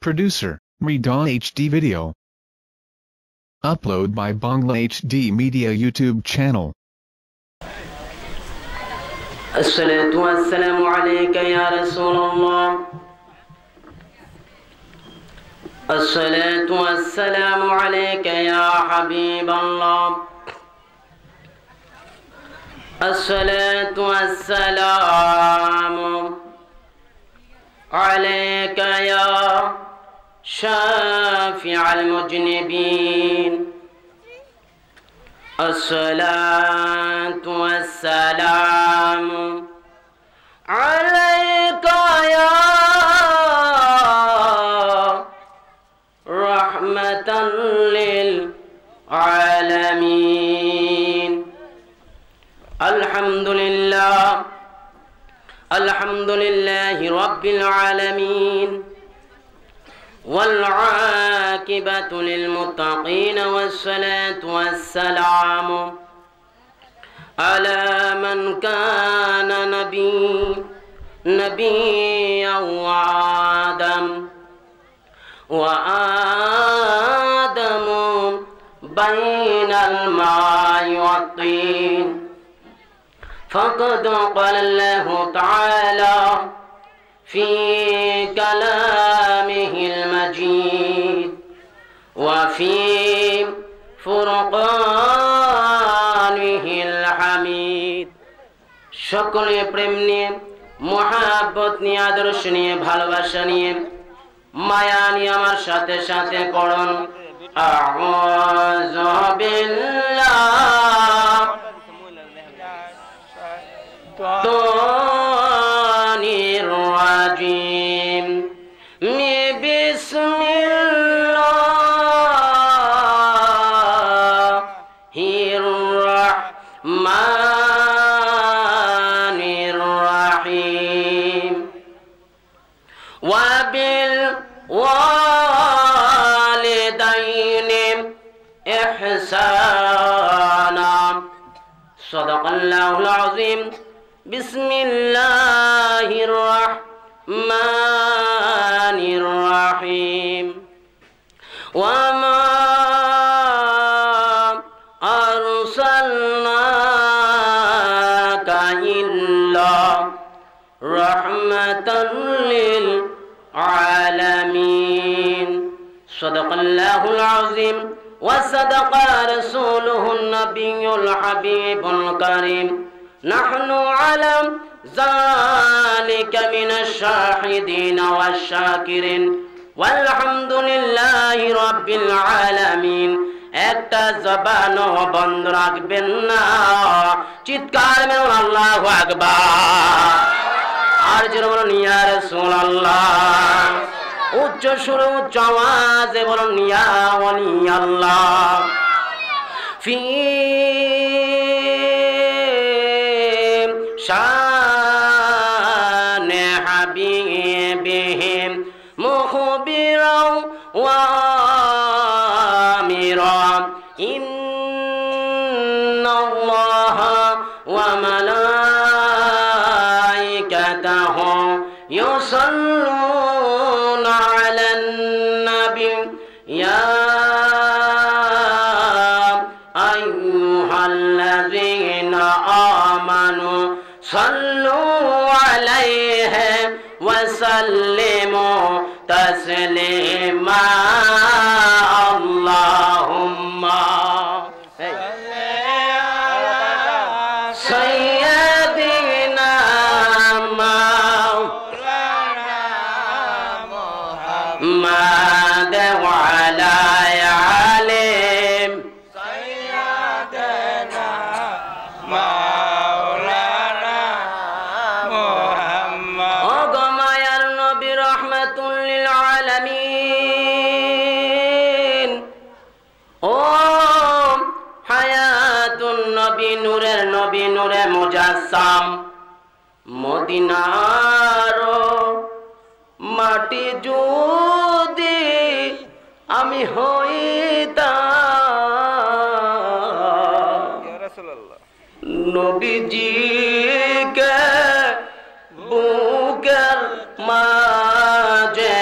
Producer, Redon HD Video. Upload by Bangla HD Media YouTube channel. الصلاة والسلام عليك يا رسول الله. الصلاة والسلام عليك يا حبيب الله. الصلاة والسلام عليك يا شافع المذنبين. الصلاة والسلام عليك يا رحمة للعالمين. الحمد لله الحمد لله رب العالمين، والعاقبة للمتقين، والصلاة والسلام على من كان نبيا وآدم بين الماء والطين. فقد قال الله تعالى في كلامه المجيد وفي فرقانه الحميد। সকলে প্রেম নিয়ে, মহাব্বত নিয়ে, আদর্শ নিয়ে, ভালোবাসা নিয়ে, মায়া নিয়ে আমার সাথে সাথে পড়ুন আউযু বিল্লাহির রাজিম বিসমিল্লাহির রাহমানির রাহিম। ওয়াবিল ওয়ালিদাইনি ইহসানা। সাদাকাল্লাহুল আযীম। বিসমিল্লাহির রাহমানির রাহিম। ওয়ামা আরসালনাকা ইল্লা রাহমাতাল লিল আলামিন। সাদাকাল্লাহুল আযীম ওয়া সাদাকা রাসূলুহুন নাবিয়্যুল হাবিবুল কারীম। নাহনু আলা যালিকা মিনাশ শাহিদিন ওয়াশ শাকিরিন ওয়ালহামদুলিল্লাহি রাব্বিল আলামিন। একটা জবানও বন্ধ রাখবেন না, চিৎকার মেরে আল্লাহু আকবার। আর জোরে বলুন ইয়া রাসূলুল্লাহ। উচ্চ সুরে উচ্চ আওয়াজে বলুন ইয়া ওয়ালি আল্লাহ। ফি শানে হাবিবিহিম মুখবিরাও ওয়া আমিরা। ইন্নাল্লাহা ওয়া মালাইকাতাহু ইউসাল্লুনা আলান নাবী ইয়া আইয়ুহাল্লাযীনা আমানু সাল্লু আলাইহি ওয়া সাল্লিমু তাসলিমা। আল্লাহুম্মা সাইয়্যিদিনা মাওলানা মুহাম্মাদ ওয়া আলা আলিহি সাইয়্যিদিনা মাওলানা মুহাম্মদ। ও গো মায়ার নবী রাহমাতুল লিল আলামিন, ও হায়াতুন নবী, নূরের নবী, নূরে মুজাসসাম। মদিনার মাটি যদি আমি হইতাম, নবীজিকে বুকের মাঝে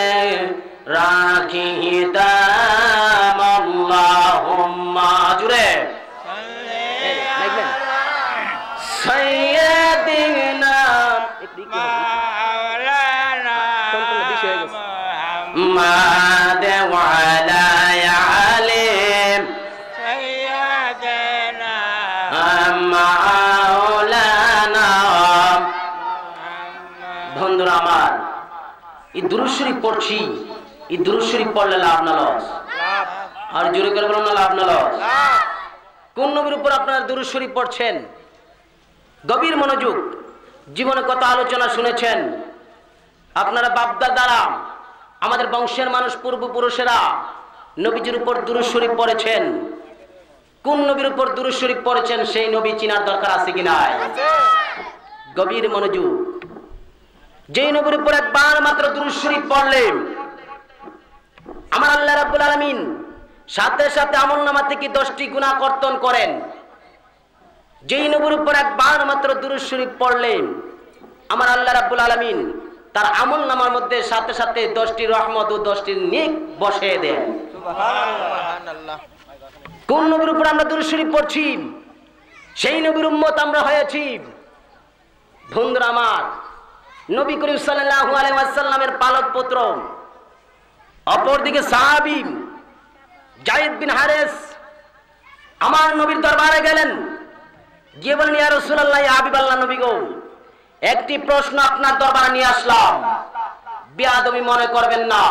محمد وعلى آله سيدنا مولانا বন্ধুরা আমার এই দুরূদ শরীফ পড়ছি এই দুরূদ শরীফ পড়লে লাভ না লস আর জোরে করে বলুন না লাভ না লস কোন নবীর উপর আপনারা দুরূদ শরীফ পড়ছেন গভীর মনোযোগ জীবনে কত আলোচনা শুনেছেন আপনারা বাপদাদারা আমাদের বংশের মানুষ পূর্বপুরুষেরা নবীজির উপর দুরূদ শরীফ পড়েছেন কোন নবীর উপর দুরূদ শরীফ পড়েছেন সেই নবী চিনার দরকার আছে কি নাই গভীর মনোযোগ যেই নবীর উপর একবার মাত্র দুরূদ শরীফ পড়লেন আমার আল্লাহ রাব্বুল আলামিন সাথে সাথে আমলনামা থেকে 10টি গুনাহ কর্তন করেন যেই নবীর উপর একবার মাত্র দুরূদ শরীফ পড়লেন আমার আল্লাহ রাব্বুল আলামিন তার আমলনামার মধ্যে সাথে সাথে 10টি রহমত ও 10টি নেক বসিয়ে দেন সুবহানাল্লাহ কোন নবীর উপর আমরা দুরূদ শরীফ পড়ছি সেই নবীর উম্মত আমরা হয়েছি বন্ধুরা আমার নবী করিম সাল্লাল্লাহু আলাইহি ওয়াসাল্লামের পালক পুত্র অপরদিকে সাহাবী যায়েদ বিন হারেস আমার নবীর দরবারে গেলেন গিয়ে বলেন ইয়া রাসূলুল্লাহ ইয়া হাবিবাল্লাহ নবী গো একটি প্রশ্ন আপনার দরবারে নিয়ে আসলাম বেয়াদবি মনে করবেন না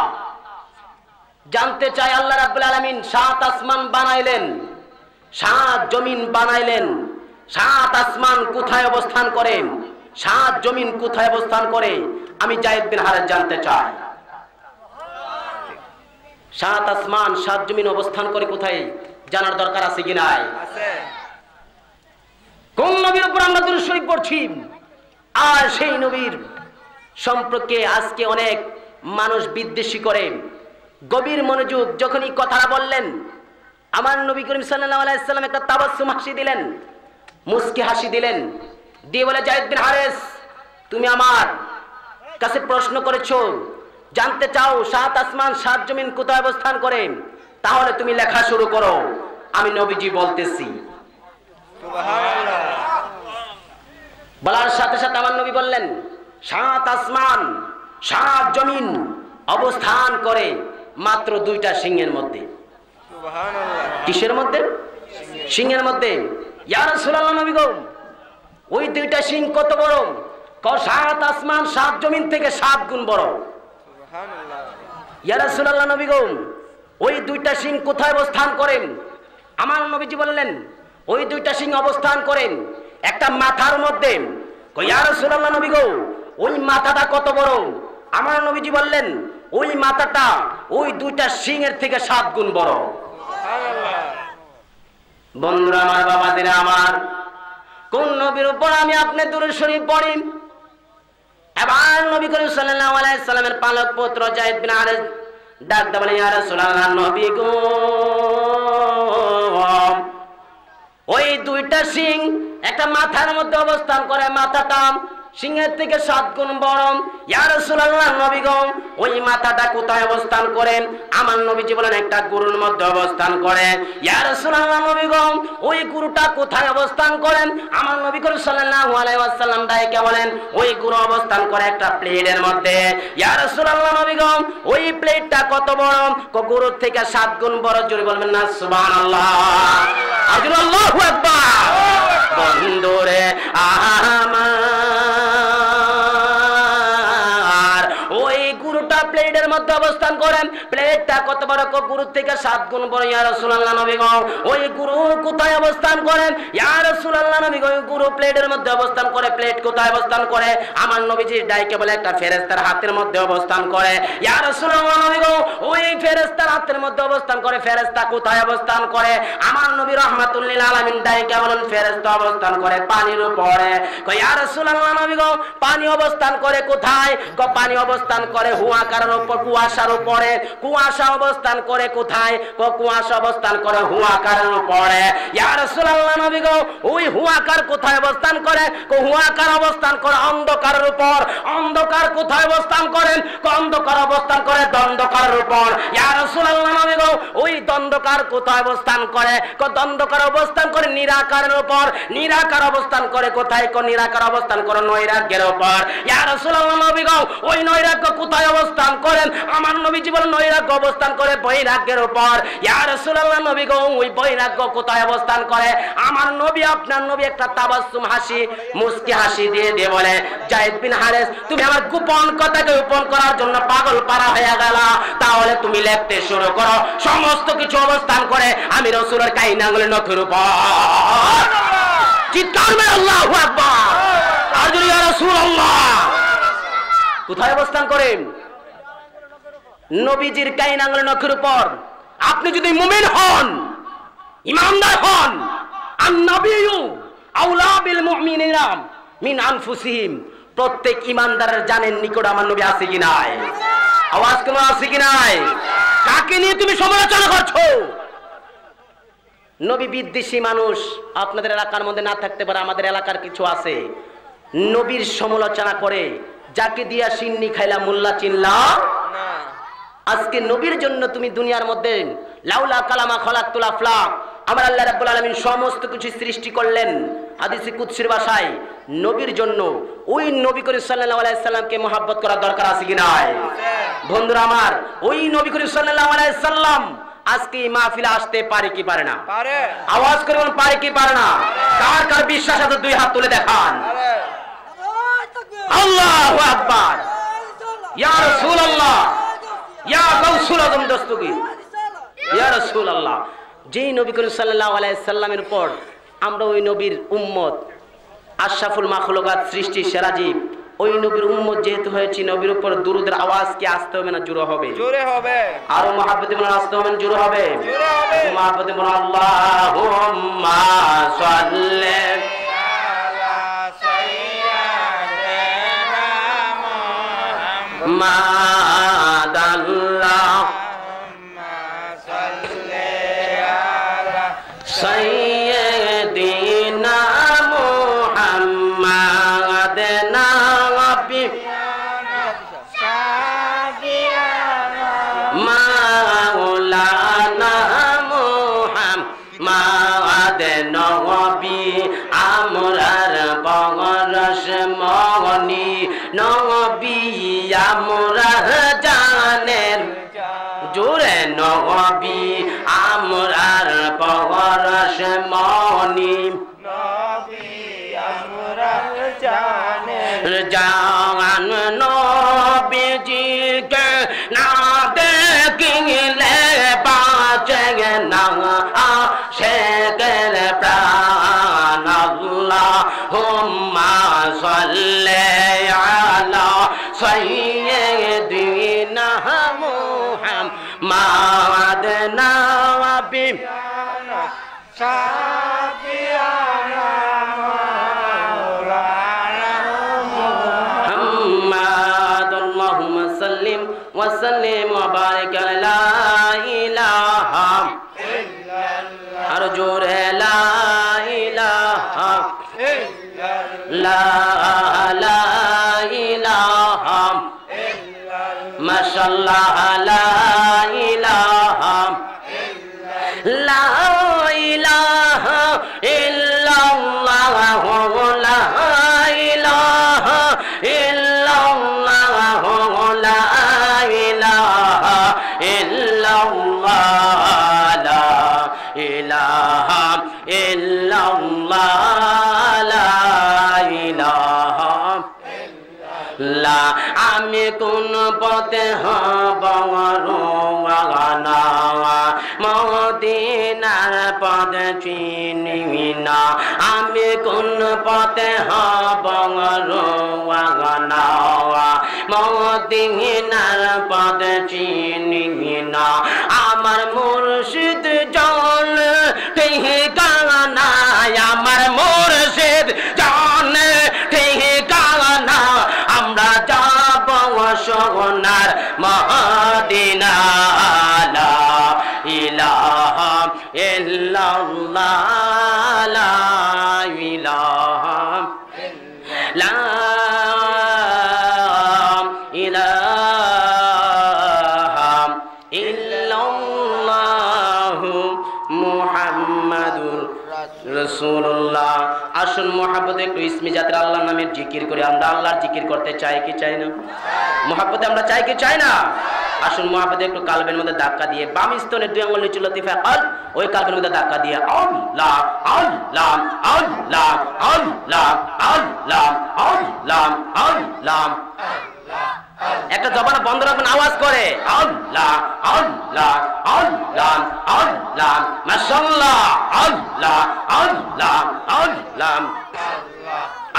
জানতে চাই আল্লাহ রাব্বুল আলামিন 7 আসমান বানাইলেন 7 জমিন বানাইলেন 7 আসমান কোথায় অবস্থান করে 7 জমিন কোথায় অবস্থান করে আমি যায়েদ বিন হারেস জানতে চাই 7 আসমান 7 জমিন অবস্থান করে কোথায় জানার দরকার আছে কি নাই আছে কোন নবীর উপর আমরা দুরূদ শরীফ পড়ছি আর সেই নবীর সম্পর্কে আজকে অনেক মানুষ বিদ্বেষী করে গভীর মনোযোগ যখন এই কথাটা বললেন আমার নবী করিম সাল্লাল্লাহু আলাইহি সাল্লাম একটা তাবাসসুম হাসি দিলেন মুস্কি হাসি দিলেন দিয়ে বলে যায়েদ বিন হারেস তুমি আমার কাছে প্রশ্ন করেছো জানতে চাও 7 আসমান 7 জমিন কোথায় অবস্থান করে তাহলে তুমি লেখা শুরু করো আমি নবীজি বলতেছি সুবহানাল্লাহ বলার সাথে সাথে আমার নবী বললেন 7 আসমান 7 জমিন অবস্থান করে মাত্র 2টা সিংহের মধ্যে সুবহানাল্লাহ কিসের মধ্যে সিংহের মধ্যে ইয়া রাসূলুল্লাহ নবী গো ওই 2টা সিংহ কত বড় 7 আসমান 7 জমিন থেকে 7 গুণ বড় সুবহানাল্লাহ ইয়া রাসূলুল্লাহ নবী গো ওই 2টা সিংহ কোথায় অবস্থান করেন আমার নবীজি বললেন ওই 2টা সিংহ অবস্থান করেন একটা মাথার মধ্যে ইয়া রাসূলুল্লাহ নবী গো ওই মাথাটা কত বড় আমার নবীজি বললেন ওই মাথাটা ওই 2টা সিংহের থেকে 7 গুণ বড় সুবহানাল্লাহ বন্ধুরা আমার বাবাদের আমার কোন নবীর উপর আমি আপনি দুরূদ শরীফ পড়ি এবার নবী করিম সাল্লাল্লাহু আলাইহি সাল্লামের পালক পুত্র যায়েদ বিন হারেস ডাক দিয়ে বলেন ইয়া রাসূলুল্লাহ নবী গো ওই 2টা সিংহ একটা মাথার মধ্যে অবস্থান করে মাথাটা সিংহের থেকে 7 গুণ বড় ইয়া রাসূলুল্লাহ নবী গো ওই মাথাটা কোথায় অবস্থান করে আমার নবীজি বলেন একটা গরুর মধ্যে অবস্থান করে ইয়া রাসূলুল্লাহ নবী গো ওই গরুটা কোথায় অবস্থান করেন আমার নবী করিম সাল্লাল্লাহু আলাইহি ওয়াসাল্লাম ডাইকে বলেন ওই গরু অবস্থান করে একটা প্লেটের মধ্যে ইয়া রাসূলুল্লাহ নবী গো ওই প্লেটটা কত বড় গরুর থেকে 7 গুণ বড় জোরে বলবেন না সুবহানাল্লাহ আজর আল্লাহু আকবার বন্ধুরে আমার ওই গরুটা প্লেটের মধ্যে অবস্থান করেন প্লেটটা কত বড় গরুর থেকে 7 গুণ বড় ইয়া রাসূলুল্লাহ নবী গো ওই গরু কোথায় অবস্থান করেন ইয়া রাসূলুল্লাহ নবী গো গরু প্লেটের মধ্যে অবস্থান করে প্লেট কোথায় অবস্থান করে আমার নবীজি ডাইকে বলে একটা ফেরেশতার হাতের মধ্যে অবস্থান করে ইয়া রাসূলুল্লাহ নবী গো ওই ফেরেশতার হাতের মধ্যে অবস্থান করে ফেরেশতা কোথায় অবস্থান করে আমার নবী রাহমাতুল লিল আলামিন ডাইকে বলেন ফেরেশতা অবস্থান করে পানির উপরে কই ইয়া রাসূলুল্লাহ নবী গো পানি অবস্থান করে কোথায় কো পানি অবস্থান করে হুয়াকারের উপর কুয়াশার উপরে কুয়াশা অবস্থান করে কোথায় কো কুয়াশা অবস্থান করে হুয়াকারের উপরে ইয়া রাসূলুল্লাহ নবী গো ওই হুয়াকার কোথায় অবস্থান করে কো হুয়াকার অবস্থান করে অন্ধকারের উপর অন্ধকার কোথায় অবস্থান করেন কো অন্ধকার অবস্থান করে দণ্ডকারের উপর ইয়া রাসূলুল্লাহ নবী গো ওই দণ্ডকার কোথায় অবস্থান করে কো দণ্ডকার অবস্থান করে নিরাকারের উপর নিরাকার অবস্থান করে কোথায় কো নিরাকার অবস্থান করে নৈরাগ্যের উপর ইয়া রাসূলুল্লাহ নবী গো ওই নৈরাগ্য কোথায় অবস্থান করেন। আমার নবীজি বলেন নৈরাগ্য অবস্থান করে বৈরাগ্যের উপর। ইয়া রাসূলুল্লাহ, নবী গো ওই বৈরাগ্য কোথায় অবস্থান করে? আমার নবী আপনার নবী একটা তাবাসসুম হাসি, মুস্কি হাসি দিয়ে দিয়ে বলে, যায়েদ বিন হারেস, তুমি আমার গোপন কথাকে গোপন করার জন্য পাগল পারা হয়ে গেলা, তাহলে তুমি লিখতে শুরু করো। সমস্ত কিছু অবস্থান করে আমি রাসূলের কাইন আঙ্গুলের নখের উপর। চিৎকার করে আল্লাহু আকবার। আর যদি ইয়া রাসূলুল্লাহ, কোথায় অবস্থান করেন? নবীজির কাইন আঙ্গুলের নখের উপর। আপনি যদি মুমিন হন, ইমানদার হন, আন-নাবিয়্যু আওলা বিল মুমিনিনা মিন আনফুসিহিম, প্রত্যেক ইমানদারের জানের নিকট আমার নবী আছে কি নাই? আওয়াজ কেন আছে কি নাই? কাকে নিয়ে তুমি সমালোচনা করছো? নবী বিদ্বেষী মানুষ আপনাদের এলাকার মধ্যে না থাকতে পারে, আমাদের এলাকার কিছু আছে। নবীর সমালোচনা করে, যাকে দিয়া সিন্নি খাইলা মোল্লা চিনলা না। আজকে নবীর জন্য তুমি দুনিয়ার মধ্যে লাউলা কালামা খলাকতুল আফলাক, আমার আল্লাহ রাব্বুল আলামিন সমস্ত কিছু সৃষ্টি করলেন হাদিসে কুদসির ভাষায় নবীর জন্য। ওই নবী করিম সাল্লাল্লাহু আলাইহি সাল্লামকে মহব্বত করা দরকার আছে কি নাই? বন্ধুরা আমার, ওই নবী করিম সাল্লাল্লাহু আলাইহি সাল্লাম আজকে এই মাহফিলে আসতে পারে কি পারে না? পারে। আওয়াজ করে বলুন, পারে কি পারে না? কার কার বিশ্বাস আছে দুই হাত তুলে দেখান। আল্লাহু আকবার। ইয়া রাসূলুল্লাহ, ইয়া গাউসুল আযম দস্তগীর, ইয়া রাসূলুল্লাহ। যেই নবী করিম সাল্লাল্লাহু আলাইহি সাল্লামের উপর আমরা ওই নবীর উম্মত, আশরাফুল মাখলুকাত, সৃষ্টির সেরা জীব, ওই নবীর উম্মত যেহেতু হয়েছি, নবীর উপর দুরুদের আওয়াজ কি আসতে হবে না জোরে হবে? জোরে হবে। আর মুহাব্বতে বলুন আসতে হবে না জোরে হবে? জোরে হবে। মুহাব্বতে বলুন আল্লাহুম্মা সাল্লি আলা সাইয়্যিদিনা মুহাম্মাদ, আল্লাহুম্মা সাল্লি আলা সাইয়্যিদিনা মুহাম্মাদ, নাবি মাওলানা মুহাম্মাদ, নবী আমরার পরশ মনি, নবী আমরার জানের জোরে, নবী আমরার পরশ মনি, নবী আমরার জানের জান, নবীজিকে না দেখিলে বাঁচে না আশিকের প্রাণ। আল্লাহুম্মা সাল্লি আলা সাইয়্যিদিনা মুহাম্মাদ, নাবি শাফিয়ানা মাওলানা মুহাম্মাদ। আল্লাহুম্মা সাল্লিম ওয়া সাল্লিম ওয়া বারিক আলা ইলাহা ইল্লাল্লাহ, আর জোরে লা ইলাহা ইল্লাল্লাহ, লা ইলাহা ইল্লাল্লাহ, মাশাআল্লাহ, লা ইলাহা লা ইলাহা ইল্লাল্লাহ, লা ইলাহা ইল্লাল্লাহ, লা ইলাহা ইল্লাল্লাহ, লা ইলাহা ইল্লাল্লাহ, লা ইলাহা ইল্লাল্লাহ। আমি কোন পথে হব রওয়ানা, মদিনার পথ চিনি না, আমি কোন পথে হব রওয়ানা, মদিনার পথ চিনি না, আমার মুর্শিদ জান ঠিকানা, আমার মুর্শিদ জান ঠিকানা, আমরা যাব সোনার মদিনা, লা ইলাহা ইল্লাল্লাহ, লা ইলাহা লা ইলাহা ইল্লাল্লাহু মুহাম্মাদুর রাসূলুল্লাহ। আসুন মহব্বতে একটু ইসমি জাতের আল্লাহর নামের জিকির করে আমরা আল্লাহর জিকির করতে চাই কি চাই না? মহব্বতে আমরা চাই কি চাই না? আসুন মহব্বতে একটু কালবের মধ্যে ধাক্কা দিয়ে বাম স্তনের দুই আঙ্গুল নিচে লতিফা আল ওই কালবের মধ্যে ধাক্কা দিয়ে আল্লাহ আল্লাহ আল্লাহ আল্লাহ আল্লাহ আল্লাহ আল্লাহ একটা জবান বন্ধ রাখবেন আওয়াজ করে আল্লাহ আল্লাহ আল্লাহ আল্লাহ মাশাআল্লাহ আল্লাহ আল্লাহ আল্লাহ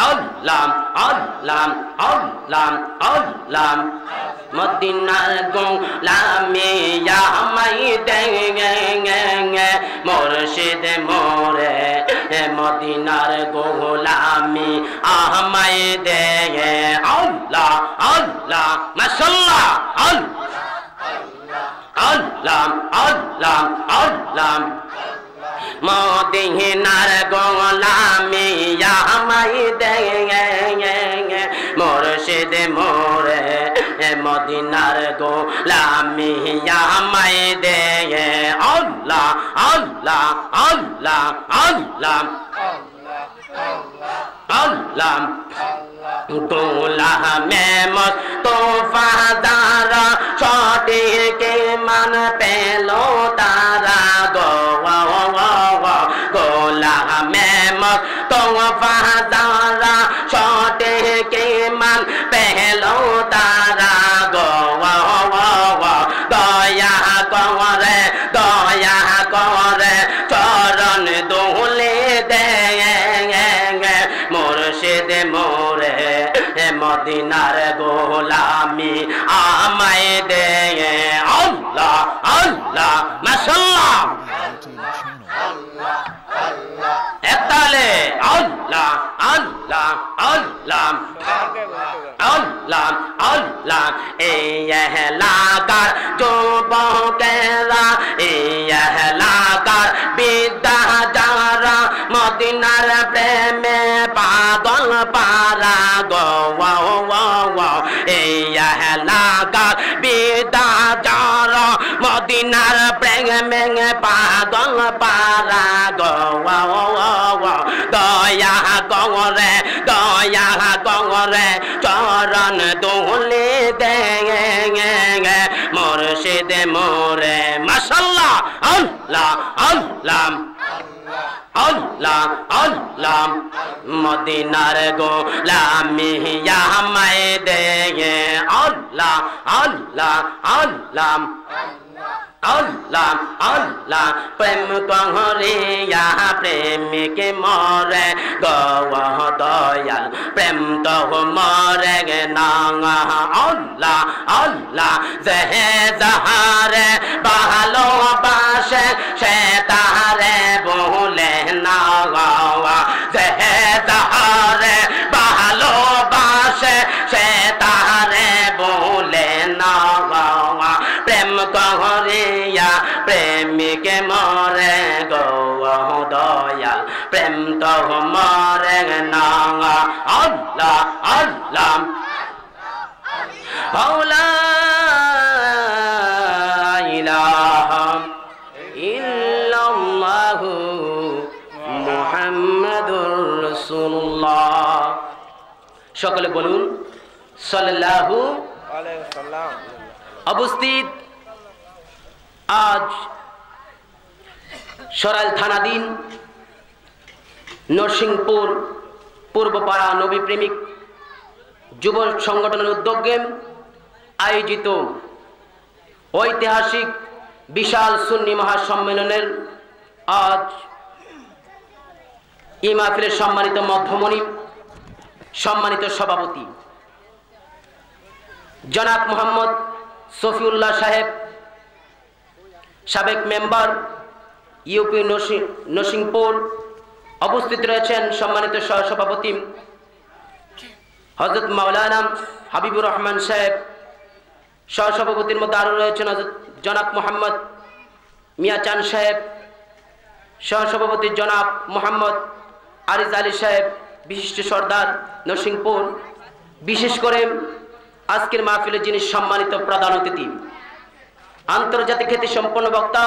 আল্লাহ আল্লাহ আল্লাহ আল্লাহ মদিনার গোলামে আমায় দেঙ্গে মুর্শিদ মোরে মদিনার গোলামে আমায় দেঙ্গে আল্লাহ আল্লাহ মাশাআল্লাহ আল্লাহ আল্লাহ আল্লাহ মদিনার গোলামে আমায় দেঙ্গে মুর্শিদ মোরে মদিনার গোলামে আমায় দেঙ্গে আল্লাহ আল্লাহ আল্লাহ আল্লাহ আল্লাহ গোলামে মুস্তাফা দারা সঠিক মান পেলো তারা গোলামে মুস্তাফা দারা সঠিক মান পেলো তারা দয়া করে চরণ দোলে দে মুর্শিদ মোরে মদিনার গোলামি আমায় দে আল্লাহ আল্লাহ মাশাআল্লাহ একতালে আল্লাহ আল্লাহ আল্লাহ আল্লাহ আল্লাহ এই এলাকার যুবকেরা এই এলাকার বিদ্যা যারা মদিনার প্রেমে পাগল পারা গো এই এলাকার বিদ্যা যারা মদিনার প্রেমে পাগল পারা গো দয়া করে চরণ দোলে দে মুর্শিদ মোরে মাশাআল্লাহ আল্লাহ আল্লাহ আল্লাহ আল্লাহ মদিনার গোলামি আমায় দে আল্লাহ আল্লাহ আল্লাহ আল্লাহ আল্লাহ প্রেম করিয়া প্রেমিক মরে গো দয়াল প্রেম তো মরে না আল্লাহ আল্লাহ যে যাহারে ভালোবাসে সে তাহারে ভুলে না যে যাহারে ভালোবাসে সে তাহারে ভুলে না প্রেম করিয়া প্রেমিক মরে গো দয়াল প্রেম তো মরে না আল্লাহ আল্লাহ লা ইলাহা ইল্লাল্লাহু মুহাম্মাদুর রাসূলুল্লাহ সকলে বলুন সাল্লাল্লাহু আলাইহি ওয়াসাল্লাম অবস্থিত আজ সরাইল থানাধীন নরসিংপুর পূর্বপাড়া নবী প্রেমিক যুব সংগঠনের উদ্যোগে আয়োজিত ঐতিহাসিক বিশাল সুন্নি মহাসম্মেলনের আজ এই মাহফিলের সম্মানিত মধ্যমণি সম্মানিত সভাপতি জনাব মোহাম্মদ শফিউল্লাহ সাহেব সাবেক মেম্বার ইউপি নরসিংপুর উপস্থিত রয়েছেন সম্মানিত সহসভাপতি হযরত মাওলানা হাবিবুর রহমান সাহেব সহসভাপতির মধ্যে আরও রয়েছেন হযরত জনাব মোহাম্মদ মিয়া চান সাহেব সহসভাপতি জনাব মোহাম্মদ আরিজ আলী সাহেব বিশিষ্ট সর্দার নরসিংপুর বিশেষ করে আজকের মাহফিলে যিনি সম্মানিত প্রধান অতিথি আন্তর্জাতিক খ্যাতি সম্পন্ন বক্তা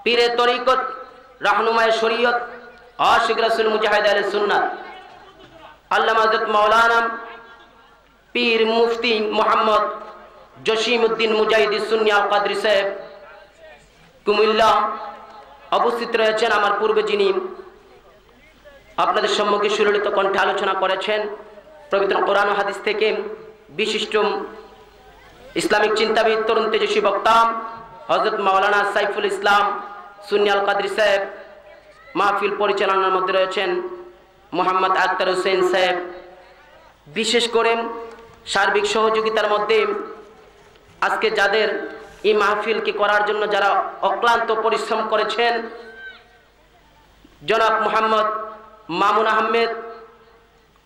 পীরে তরিকত রাহনুমায়ে শরীয়ত आशिक रसूल मुजाहिद अहले सुन्नत अल्लामा हज़रत मौलाना पीर मुफ्ती मोहम्मद জসিমউদ্দিন মুজাহিদি সুন্নি আল কাদরি সাহেব কুমিল্লা উপস্থিত রয়েছেন। আমার পূর্বে যিনি আপনাদের সম্মুখে সুললিত কণ্ঠে আলোচনা করেছেন পবিত্র কোরআন ও হাদিস থেকে বিশিষ্ট ইসলামিক চিন্তাবিদ তরুণ তেজস্বী বক্তা হযরত মাওলানা সাইফুল ইসলাম সুন্নি আল কাদরি সাহেব, মাহফিল পরিচালনার মধ্যে রয়েছেন মোহাম্মদ আক্তার হোসেন সাহেব। বিশেষ করে সার্বিক সহযোগিতার মধ্যে আজকে যাদের এই মাহফিলকে করার জন্য যারা অক্লান্ত পরিশ্রম করেছেন জনাব মোহাম্মদ মামুন আহমেদ,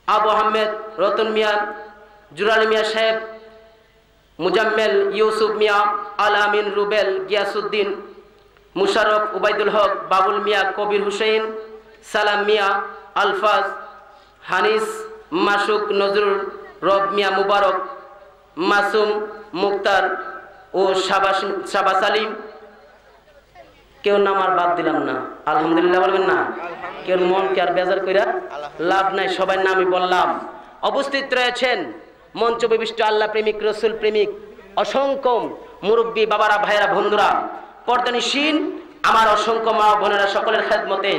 আবু আহমেদ, রতন মিয়া, জুরালি মিয়া সাহেব, মুজাম্মেল, ইউসুফ মিয়া, আলামিন, রুবেল, গিয়াসউদ্দিন, মুশারফ, উবাইদুল হক, বাবুল মিয়া, কবির হুসেন, সালাম মিয়া, আলফাজ, হানিস, মাসুক, নজরুল, রব মিয়া, মুবারক, মাসুম, মুক্তার ও শাবাস আলিম। কেউ নাম আর বাদ দিলাম না, আলহামদুলিল্লাহ বলবেন না। কেউ মনকে আর বেজার কইরা লাভ নাই, সবার নামই বললাম। উপস্থিত রয়েছেন মঞ্চ বিশিষ্ট আল্লাহ প্রেমিক, রসুল প্রেমিক অসংখ্য মুরব্বী বাবারা, ভাইয়েরা, বন্ধুরা, পর্দানিশীন আমার অসংখ্য মা বোনেরা, সকলের খেদমতে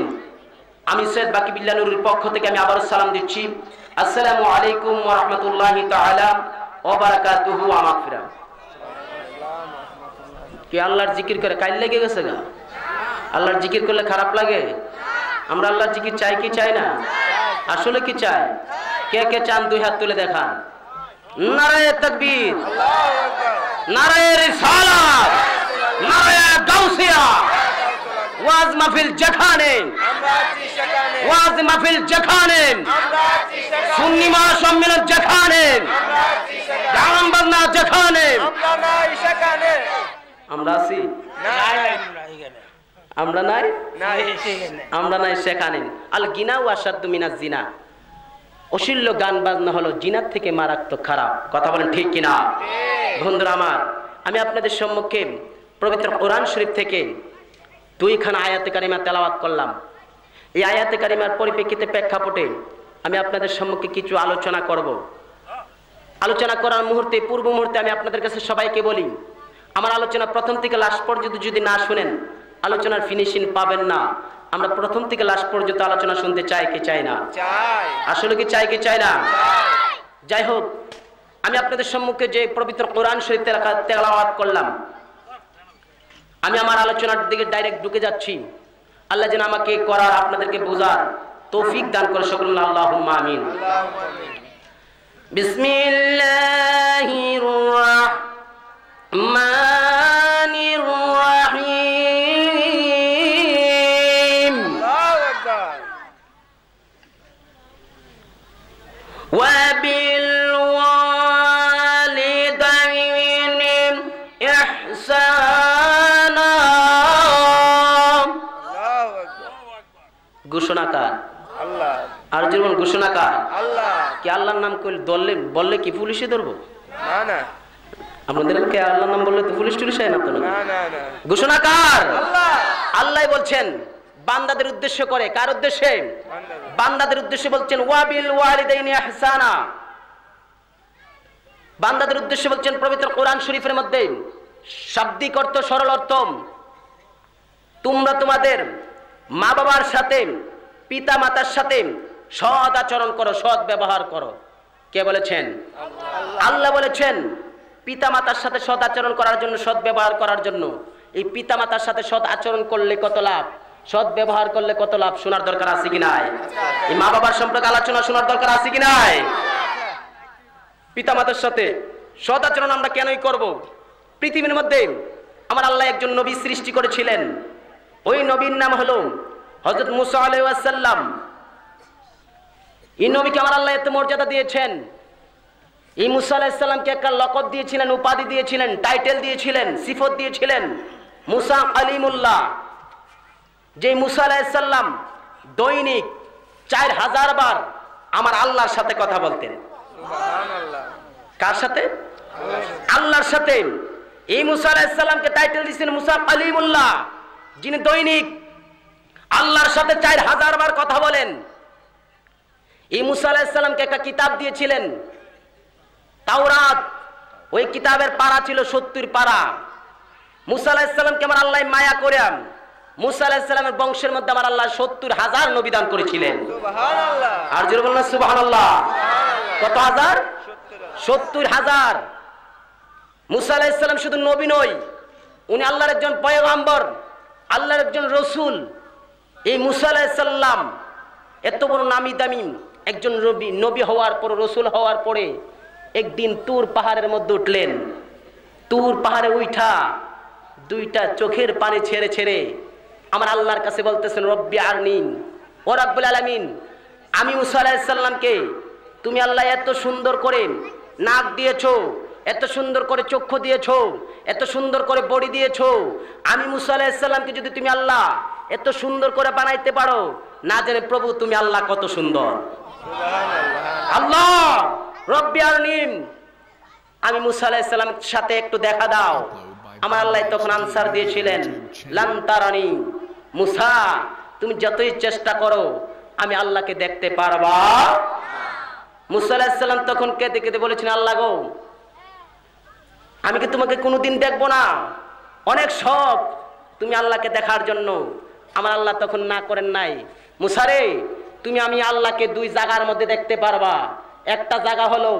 আমি সৈয়দ বাকি বিল্লাহ নুরুর পক্ষ থেকে আমি আবারও সালাম দিচ্ছি। আসসালামু আলাইকুম ওয়া রাহমাতুল্লাহি তাআলা ওয়া বারাকাতুহু ওয়া মাগফিরাহ। কি আল্লাহর জিকির করে কাইল লেগে গেছে গা? আল্লাহর জিকির করলে খারাপ লাগে? আমরা আল্লাহর জিকির চাই কি চাই না? আসলে কি চাই? কে কে চান দুই হাত তুলে দেখান। নারায়ে তাকবীর, আল্লাহু আকবার, নারায়ে রিসালাত, নারায়ে গাউসিয়া। ওয়াজ মাহফিল যেখানে, আমরা আছি সেখানে। ওয়াজ মাহফিল যেখানে, আমরা আছি সেখানে। সুন্নি মহাসম্মেলন যেখানে, আমরা আছি সেখানে। গান বাজনা যেখানে, আমরা নাই সেখানে। আমরা আছি আমরা নাই আমরা নাই সেখানে। আল গিনা ওয়া আশাদ্দু মিনাজ জিনা, অশ্লীল গান বাজনা হলো জিনার থেকে মারাত্মক খারাপ। কথা বলেন ঠিক কিনা? বন্ধুরা আমার, আমি আপনাদের সম্মুখে পবিত্র কোরআন শরীফ থেকে দুইখানা আয়াতে কারিমা তেলাওয়াত করলাম। এই আয়াতে কারিমার পরিপ্রেক্ষিতে প্রেক্ষাপটে আমি আপনাদের সম্মুখে কিছু আলোচনা করব। আলোচনা করার মুহূর্তে, পূর্ব মুহূর্তে আমি আপনাদের কাছে সবাইকে বলি, আমার আলোচনা প্রথম থেকে লাস্ট পর্যন্ত যদি না শুনেন আলোচনার ফিনিশিং পাবেন না। আমরা প্রথম থেকে লাস্ট পর্যন্ত আলোচনা শুনতে চাই কি চাই না? আসলে কি চাই কি চাই না? যাই হোক, আমি আপনাদের সম্মুখে যে পবিত্র কোরআন শরীফ তেলাওয়াত করলাম, আমি আমার আলোচনার দিকে ডাইরেক্ট ঢুকে যাচ্ছি। আল্লাহ যেন আমাকে করার, আপনাদেরকে বোঝার তৌফিক দান করে, সকল আল্লাহুম্মা আমিন। বিসমিল্লাহির রাহমানির রাহিম। আল্লাহু আকবার। ওয়া বিল ওয়ালিদাইনি ইহসানা। আল্লাহু আকবার। ঘোষণাকার আল্লাহ, আর যেমন ঘোষণাকার আল্লাহ। কি আল্লাহর নাম বললে কি পুলিশে ধরবো? না না, আপনাদের কে আল্লাহর নাম বললে তো পুলিশ টুলিশ হয় না তো? না না না, ঘোষণাকার আল্লাহ। আল্লাহ বলছেন বান্দাদের উদ্দেশ্য করে। কার উদ্দেশ্যে? বান্দাদের উদ্দেশ্যে বলছেন ওয়া বিল ওয়ালিদাইনি ইহসানা। বান্দাদের উদ্দেশ্যে বলছেন পবিত্র কোরআন শরীফের মধ্যে শাব্দিক অর্থ, সরল অর্থ, তোমরা তোমাদের মা বাবার সাথে, পিতা মাতার সাথে সৎ আচরণ করো, সৎ ব্যবহার করো। কে বলেছেন? আল্লাহ বলেছেন পিতা মাতার সাথে সৎ আচরণ করার জন্য, সৎ ব্যবহার করার জন্য। এই পিতা মাতার সাথে সৎ আচরণ করলে কত লাভ, সৎ ব্যবহার করলে কত লাভ, শোনার দরকার আছে কি নাই? এই মা বাবার সম্পর্কে আলোচনা শোনার দরকার আছে কি নাই? পিতা মাতার সাথে সৎ আচরণ আমরা কেনই করব? পৃথিবীর মধ্যে আমার আল্লাহ একজন নবী সৃষ্টি করেছিলেন। ওই নবীর নাম হলো হযরত মুসা আলাইহিস সালাম। এই নবীকে আমার আল্লাহ এত মর্যাদা দিয়েছেন। এই মুসা আলাইহিস সালামকে একটা লকব দিয়েছিলেন, উপাধি দিয়েছিলেন, টাইটেল দিয়েছিলেন, সিফত দিয়েছিলেন, মুসা কালিমুল্লাহ। যে মুসা আলাইহিস সালাম দৈনিক 4000 বার আমার আল্লাহর সাথে কথা বলতেন। সুবহানাল্লাহ। কার সাথে? আল্লাহর সাথে। এই মুসা আলাইহিস সালামকে টাইটেল দিয়েছেন মুসা কালিমুল্লাহ, যিনি দৈনিক আল্লাহর সাথে 4000 বার কথা বলেন। এই মুসা আলাইহিস সালামকে একটা কিতাব দিয়েছিলেন তাওরাত, ওই কিতাবের পারা ছিল 70 পারা। মুসা আলাইহিস সালামকে আমার আল্লাহ মায়া করে মুসা আলাইহিস সালামের বংশের মধ্যে আমার আল্লাহ 70,000 নবী দান করেছিলেন। সুবহানাল্লাহ। আর জোরে বলুন সুবহানাল্লাহ। কত হাজার? 70,000। মুসা আলাইহিস সালাম শুধু নবী নয়, উনি আল্লাহর একজন পয়গম্বর, আল্লাহর একজন রসুল। এই মুসা আলাইহিস সালাম এত বড় নামি দামি একজন নবী হওয়ার পর, রসুল হওয়ার পরে একদিন তুর পাহাড়ের মধ্যে উঠলেন। তুর পাহাড়ে উঠা দুইটা চোখের পানি ছেড়ে ছেড়ে আমার আল্লাহর কাছে বলতেছেন, রব্বি আরনিন ও রাব্বুল আলামিন, আমি মুসা আলাইহিস সালামকে তুমি আল্লাহ এত সুন্দর করে নাক দিয়েছো, এত সুন্দর করে চক্ষু দিয়েছো, এত সুন্দর করে বডি দিয়েছো, আমি মুসা আলাইহিস সালামকে যদি তুমি আল্লাহ এত সুন্দর করে বানাইতে পারো, না জানে প্রভু তুমি আল্লাহ কত সুন্দর। সুবহানাল্লাহ। আল্লাহ রব্বি আরনিন, আমি মুসা আলাইহিস সালামের সাথে একটু দেখা দাও। আমার আল্লাহ তখন আনসার দিয়েছিলেন, লান তারানি, মুসা তুমি যতই চেষ্টা করো আমি আল্লাহকে দেখতে পারবা। মুসা আলাইহিস সালাম তখন কেঁদে কেঁদে বলেছেন, আল্লাহ গো আমি কি তোমাকে কোনোদিন দেখবো না? অনেক শখ তুমি আল্লাহকে দেখার জন্য। আমার আল্লাহ তখন না করেন নাই, মুসা রে তুমি আমি আল্লাহকে 2 জায়গার মধ্যে দেখতে পারবা। একটা জায়গা হলো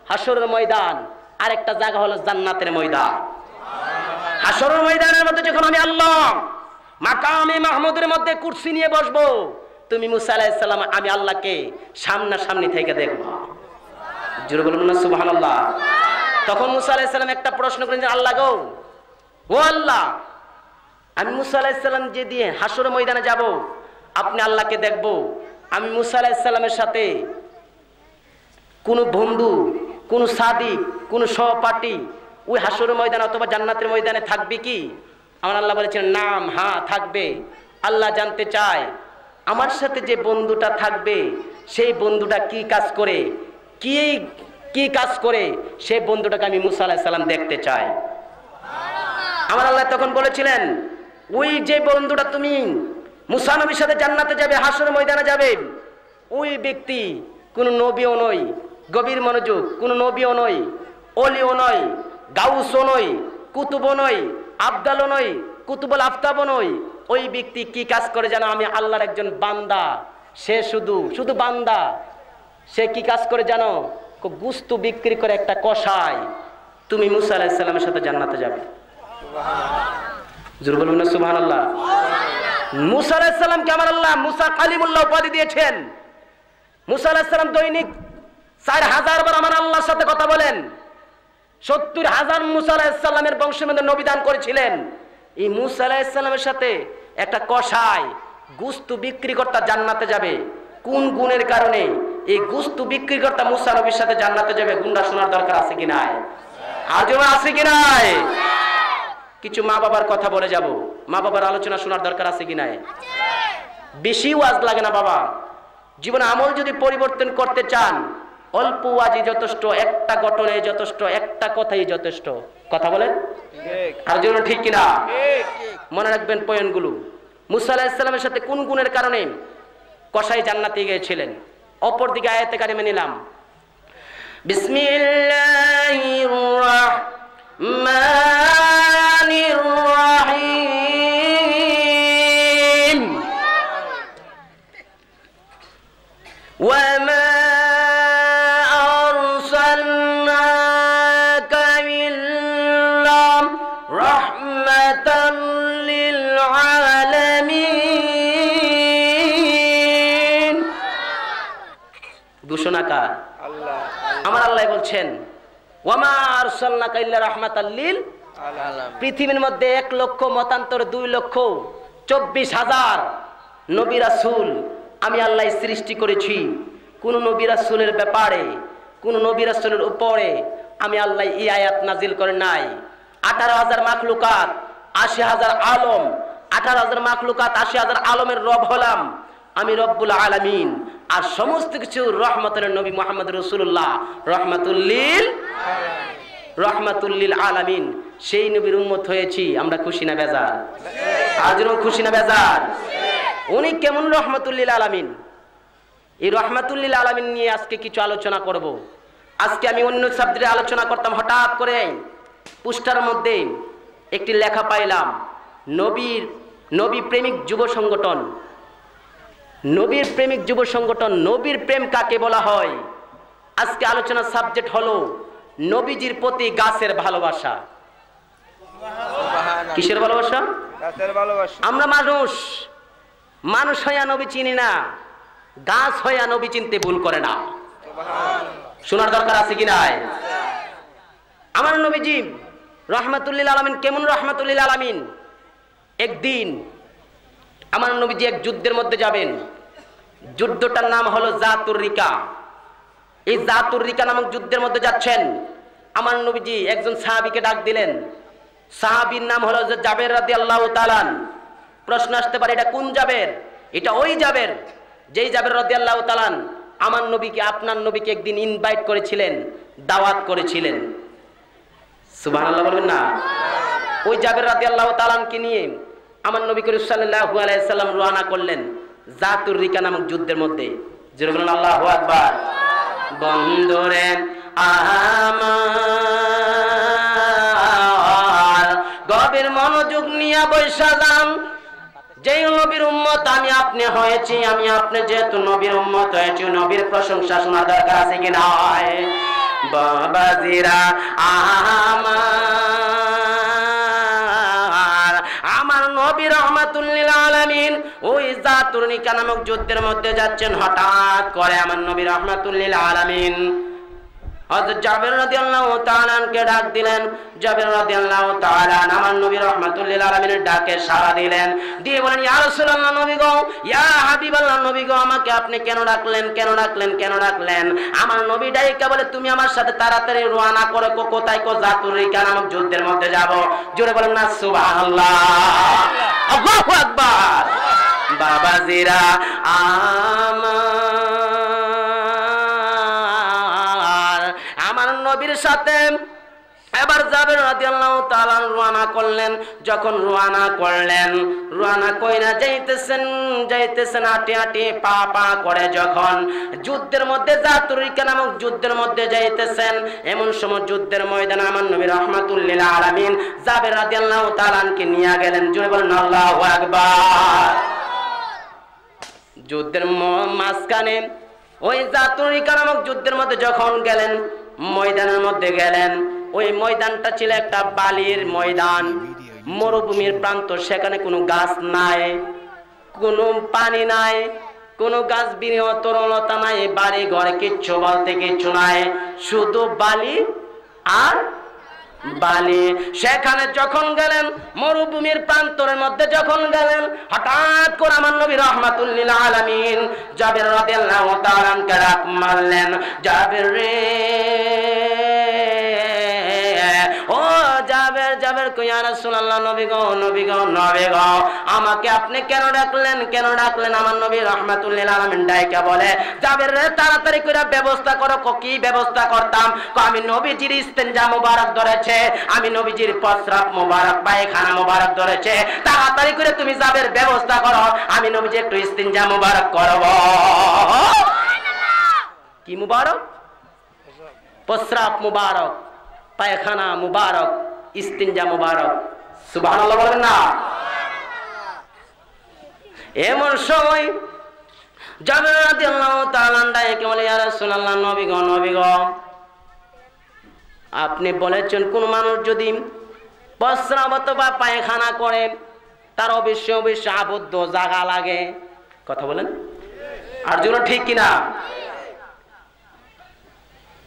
হাসরের ময়দান, আর একটা জায়গা হলো জান্নাতের ময়দান। হাসরের ময়দানের মধ্যে যখন আমি আল্লাহ মাকামে মাহমুদের মধ্যে কুরসি নিয়ে বসবো, তুমি মুসা আলাইহিস সালাম আমি আল্লাহকে সামনাসামনি থেকে দেখবো। জোরে বলুন না সুবহানাল্লাহ। তখন মুসা আলাইহিস সালাম একটা প্রশ্ন করেন, আল্লাহ গো ও আল্লাহ, আমি মুসা আলাইহিস সালাম যে দিয়ে হাসরের ময়দানে যাব, আপনি আল্লাহকে দেখব, আমি মুসা আলাইহিস সালামের সাথে কোন বন্ধু, কোন সাদিক, কোন সহপাঠী ওই হাসরের ময়দানে অথবা জান্নাতের ময়দানে থাকবে কি? আমার আল্লাহ বলেছেন নাম, হ্যাঁ থাকবে। আল্লাহ জানতে চায় আমার সাথে যে বন্ধুটা থাকবে সেই বন্ধুটা কি কাজ করে, কি কাজ করে, সেই বন্ধুটাকে আমি মুসা আলাইহিস সালাম দেখতে চাই। আমার আল্লাহ তখন বলেছিলেন, ওই যে বন্ধুটা তুমি মুসা নবীর সাথে জান্নাতে যাবে, হাসরের ময়দানে যাবে, ওই ব্যক্তি কোন নবীও নয়, গভীর মনোযোগ, কোন নবীও নয়, ওলিও নয়, গাউসও নয়, কুতুবও নয়, আবদালও নয়, কুতুবুল আফতাবও নয়। ওই ব্যক্তি কি কাজ করে জানো? আমি আল্লাহর একজন বান্দা, সে শুধু বান্দা। সে কি কাজ করে জানো? গুস্তু বিক্রি করে একটা কসাই। তুমি মুসা আলাইহিস সালামের সাথে জান্নাতে যাবে। জোরে বলুন না সুবহানাল্লাহ। মুসা আলাইহিস সালামকে আমার আল্লাহ মুসা কালিমুল্লাহ উপাধি দিয়েছেন। মুসা আলাইহিস সালাম দৈনিক 4000 বার আমার আল্লাহর সাথে কথা বলেন। 70,000 মুসা আলাইহিস সালামের বংশের মধ্যে নবী দান করেছিলেন। এই মুসা আলাইহিস সালামের সাথে একটা কসাই গুস্তু বিক্রিকর্তা জান্নাতে যাবে। কোন গুণের কারণে এই গুস্তু বিক্রিকর্তা মুসা নবীর সাথে জান্নাতে যাবে? গুণটা শোনার দরকার আছে কি নাই? আজও আছে কি নাই? কিছু মা বাবার কথা বলে যাব, মা বাবার আলোচনা শোনার দরকার আছে কি নাই? বেশি ওয়াজ লাগে না বাবা। জীবনে আমল যদি পরিবর্তন করতে চান, অল্প ওয়াজই যথেষ্ট, একটা ঘটনায় যথেষ্ট, একটা কথাই যথেষ্ট। কথা বলেন আর জন্য ঠিক কিনা? মনে রাখবেন পয়েন্টগুলো। মুসা আলাইহিস সালামের সাথে কোন গুণের কারণে কসাই জান্নাতে গিয়েছিলেন? অপরদিকে আয়াতে কারিমে নিলাম, বিসমিল্লাহির রাহমানির রাহিম, ওয়া মা আরসালনাকা ইল্লা রাহমাতাল লিল আলামিন। ঘোষণাকার আল্লাহ। আমার আল্লাহ বলছেন, ওয়া মা আরসালনাকা ইল্লা রাহমাতাল লিল আলামিন। পৃথিবীর মধ্যে 1 লক্ষ মতান্তর 2 লক্ষ 24,000 নবী রাসূল আমি আল্লাহ সৃষ্টি করেছি। কোন নবী রাসূলের ব্যাপারে, কোন নবী রাসূলের উপরে আমি আল্লাহ এই আয়াত নাজিল করে নাই। 18,000 মাখলুকাত, 80,000 আলম, 18,000 মাখলুকাত, 80,000 আলমের রব হলাম আমি, রব্বুল আলামিন। আর সমস্ত কিছু রহমতের নবী মুহাম্মদ রাসূলুল্লাহ রহমাতুল লিল আলামিন। সেই নবীর উম্মত হয়েছি আমরা। খুশি না বেজার? আর যেন খুশি না বেজার? উনি কেমন রহমাতুল লিল আলামিন, এই রহমাতুল লিল আলামিন নিয়ে আজকে কিছু আলোচনা করব। আজকে আমি অন্য সাবজেক্টে আলোচনা করতাম, হঠাৎ করে পোস্টার মধ্যে একটি লেখা পাইলাম, নবী প্রেমিক যুব সংগঠন। নবীর প্রেমিক যুব সংগঠন, নবীর প্রেম কাকে বলা হয়? আজকে আলোচনার সাবজেক্ট হলো নবীজির প্রতি গাছের ভালোবাসা। কিসের ভালোবাসা? গাছের ভালোবাসা। আমরা মানুষ হইয়া নবী চিনি না, গাছ হইয়া নবী চিনতে ভুল করে না। শোনার দরকার আছে কি নাই? আমার নবীজি রহমাতুল লিল আলামিন কেমন রহমাতুল লিল আলামিন? একদিন আমার নবীজি এক যুদ্ধের মধ্যে যাবেন। যুদ্ধটার নাম হলো জাতুর রিকা। এই জাতুর রিকা নামক যুদ্ধের মধ্যে যাচ্ছেন। আমার নবীজি একজন সাহাবীকে ডাক দিলেন। সাহাবীর নাম হলো জাবের রাদিয়াল্লাহু তাআলা। প্রশ্ন আসতে পারে, এটা কোন জাবের? এটা ওই জাবের যেই জাবের রাদিয়াল্লাহু তাআলা আমার নবীকে, আপনার নবীকে একদিন ইনভাইট করেছিলেন, দাওয়াত করেছিলেন। সুবহানাল্লাহ বলবেন না? ওই জাবের রাদিয়াল্লাহু তাআলাকে নিয়ে আমার নবী করিম সাল্লাল্লাহু আলাইহি সাল্লাম রওনা করলেন জাতুর রিকা নামক যুদ্ধের মধ্যে। জোরে বলুন আল্লাহু আকবার। বন্ধুরে আমার গভীর মনোযোগ নিয়ে বৈশা যান। যেই নবীর উম্মত আমি আপনি হয়েছি, আমি আপনি যেহেতু নবীর উম্মত হয়েছি, নবীর প্রশংসা শোনার দরকার আছে কি নাই? বাবাজিরা আমার নবী রহমাতুল লিল আলামিন ওই জাতুর রিকা নামক যুদ্ধের মধ্যে যাচ্ছেন। হঠাৎ করে আমার নবী রহমাতুল লিল আলামিন হযরত জাবের রাদিয়াল্লাহু তাআলা কে ডাক দিলেন। জাবের রাদিয়াল্লাহু তাআলা আমার নবী রাহমাতুল লিল আলামিনের ডাকে সাড়া দিলেন, দিয়ে বলেন, ইয়া রাসূলুল্লাহ, নবী গো, ইয়া হাবিবাল্লাহ, নবী গো, আমাকে আপনি কেন ডাকলেন? কেন ডাকলেন? কেন ডাকলেন? আমার নবী ডাইকা বলে, তুমি আমার সাথে তাড়াতাড়ি রওনা করো। কোথায়? জাতুর রিকা নামক যুদ্ধের মধ্যে যাব। জোরে বলেন না সুবহানাল্লাহ, আল্লাহু আকবার। বাবাজিরা আমার নবীর সাথে এবার জাবের রাদিয়াল্লাহু তাআলা রওনা করলেন। যখন রওনা করলেন, রওনা কইরা যাইতেছেন হাঁটি পা করে যখন যুদ্ধের মধ্যে জাতুর রিকা নামক যুদ্ধের মধ্যে যাইতেছেন, এমন সময় যুদ্ধের ময়দানে আমার নবী রাহমাতুল লিল আলামিন জাবের রাদিয়াল্লাহু তাআলাকে নিয়ে গেলেন। জোরে বলেন আল্লাহু আকবার। যুদ্ধের মাঝখানে ওই জাতুর রিকা নামক যুদ্ধের মধ্যে যখন গেলেন, ময়দানের মধ্যে গেলেন, ওই ময়দানটা ছিল একটা বালির ময়দান, মরুভূমির প্রান্ত। সেখানে কোনো গাছ নাই, কোনো পানি নাই, কোনো গাছ তরলতা নাই, বাড়ি ঘরে কিচ্ছু বলতে কিচ্ছু নাই, শুধু বালি আর বালি। সেখানে যখন গেলেন, মরুভূমির প্রান্তরের মধ্যে যখন গেলেন, হঠাৎ করে আমার নবী রাহমাতুল লিল আলামিন জাবের রাদিয়াল্লাহু তাআলা কে ডাক মারলেন, জাবের রে, ও জাবের, জাবের কই, ইয়া রাসূলুল্লাহ, নবী গো, নবী গো, নবী গো, আমাকে আপনি কেন ডাকলেন? কেন ডাকলেন? আমার নবী রাহমাতুল লিল আলামিন ডাইকা বলে, জাবের রে, তাড়াতাড়ি করে ব্যবস্থা করো। কি ব্যবস্থা করতাম? আমি নবীজির ইস্তেনজা মুবারক ধরেছে, আমি নবীজির প্রস্রাব মুবারক, পায়খানা মুবারক ধরেছে, তাড়াতাড়ি করে তুমি জাবের ব্যবস্থা করো, আমি নবীজি একটু ইস্তেনজা মুবারক করব। কি মুবারক? প্রস্রাব মুবারক, পায়খানা মুবারক, ইস্তিনজা মুবারক। সুবহানাল্লাহ বলেন না? এমন সময় জাবের রাদিয়াল্লাহু তাআলা ডাকে বলে, ইয়া রাসূলুল্লাহ, নবী গো, নবী গো, আপনি বলেছেন কোন মানুষ যদি প্রস্রাব অথবা পায়খানা করে তার অবশ্যই আবদ্ধ জায়গা লাগে। কথা বলেন আর জন্য ঠিক কিনা?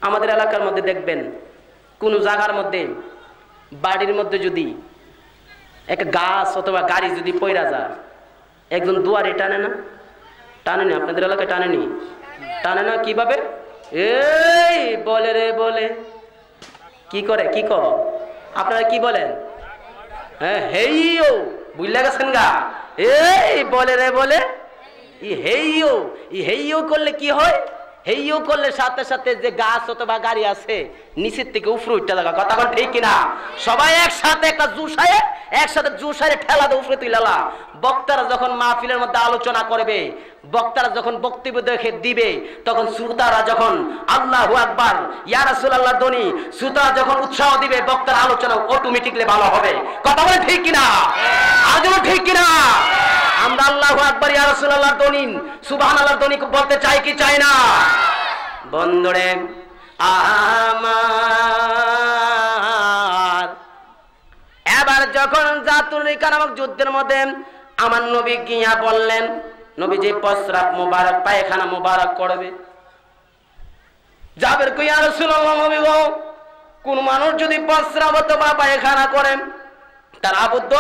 আমাদের এলাকার মধ্যে দেখবেন কোন জায়গার মধ্যে, বাড়ির মধ্যে যদি একটা গাছ অথবা গাড়ি যদি পয়রা যায়, একজন দুয়ারে টানে না? টানেনি? আপনাদের এলাকায় টানেনি? টানে না? কিভাবে? এই বলে রে, বলে কি করে? কি কর আপনারা কি বলেন? হ্যাঁ, হেইও, বুঝলে গেছেন গা? এই বলে রে, বলে ই হেইও, ই হেইও করলে কি হয়? হেইও করলে সাথে সাথে যে গাছ অথবা গাড়ি আছে নিচের থেকে উপরে উঠতে লাগা, কথা বল ঠিক কিনা? সবাই একসাথে একটা জুসায় একসাথে জুসারে ঠেলা দিয়ে উপরে তুইলালা। বক্তারা যখন মাহফিলের মধ্যে আলোচনা করবে, বক্তারা যখন বক্তব্য দেখে দিবে, তখন শ্রোতারা যখন আল্লাহু আকবার ইয়া রাসূলুল্লাহ ধ্বনি, শ্রোতারা যখন উৎসাহ দিবে, বক্তার আলোচনা অটোমেটিকলি ভালো হবে। কথা বলে ঠিক কিনা? আজও ঠিক কিনা? আমরা আল্লাহু আকবার ইয়া রাসূলুল্লাহ ধ্বনি, সুবহানাল্লাহ ধ্বনি বলতে চাই কি চাই না? বন্ধুরে আমার, এবার যখন জাতুর রিকা নামক যুদ্ধের মধ্যে আমার নবী গিয়া বললেন, নবী যে প্রস্রাব মুবারক পায়খানা মুবারক করবে, জাবের কই ইয়া রাসূলুল্লাহ নবী গো, কোন মানুষ যদি প্রস্রাব অথবা পায়খানা করেন তার আবদ্ধ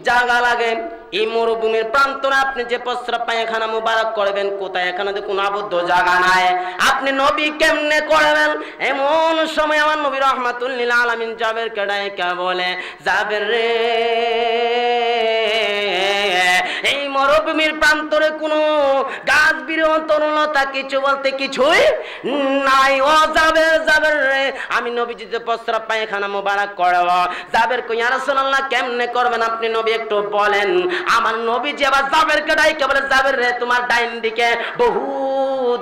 জায়গা লাগে, এই মরুভূমির প্রান্তরে আপনি যে প্রস্রাব পায়খানা মুবারক করবেন, কোথায় এখানে তো কোনো আবদ্ধ জায়গা নাই, আপনি নবী কেমনে করবেন? এমন সময় আমার নবী রাহমাতুল লিল আলামিন জাবেরকে ডাইকা বলে, জাবের রে, এই মরুভূমির প্রান্তরে কোনো গাছ বিরহ তরুণতা কিছু বলতে কিছুই নাই। ও জাবের, জাবের রে, আমি নবী যদি প্রস্রাব পায়খানা মুবারক করব, জাবের কই ইয়া রাসূলুল্লাহ কেমনে করবেন আপনি নবী একটু বলেন। আমার নবী যে আবার জাবেরকে ডাইকা বলে, জাবের রে তোমার ডাইন দিকে বহু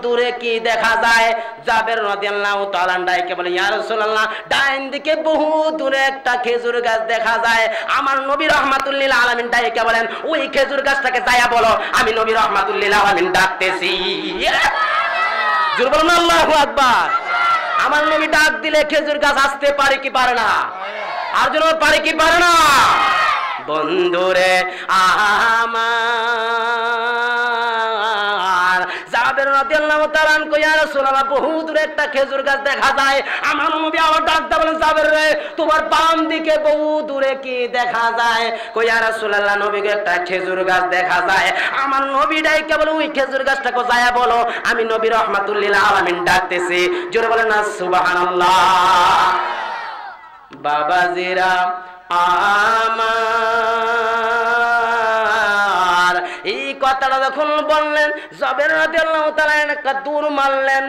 দূরে কি দেখা যায়? জাবের রাদিয়াল্লাহু তাআলা ডাইকা বলে, ইয়া রাসূলুল্লাহ ডাইন দিকে বহু দূরে একটা খেজুর গাছ দেখা যায়। আমার নবী রাহমাতুল লিল আলামিন ডাইকা বলেন, ওই খেজুর গাছটাকে যায়া বলো আমি নবী রাহমাতুল লিল আলামিন ডাকতেছি। জোরে বলুন আল্লাহু আকবার। আমার নবী ডাক দিলে খেজুর গাছ আসতে পারে কি পারে না? আর যেন পারে কি পারে না? বন্ধুরে আমার, জাবের রাদিয়াল্লাহু তাআলা কই ইয়া রাসূলুল্লাহ বহু দূরে একটা খেজুর গাছ দেখা যায়। আমার নবী আবার ডাক দিয়ে বলেন, জাবের রে তোমার বাম দিকে বহু দূরে কি দেখা যায়? কই ইয়া রাসূলুল্লাহ নবীকে একটা খেজুর গাছ দেখা যায়। আমার নবী ডাইকা বলে, ওই খেজুর গাছটাকে যায়া বলো আমি নবী রাহমাতুল লিল আলামিন ডাকতেছি। জোরে বলেন না সুবহানাল্লাহ। বাবাজিরা আমার, এই কথাটা যখন বললেন, জাবের রাদিয়াল্লাহু তাআলা একটা দূর মারলেন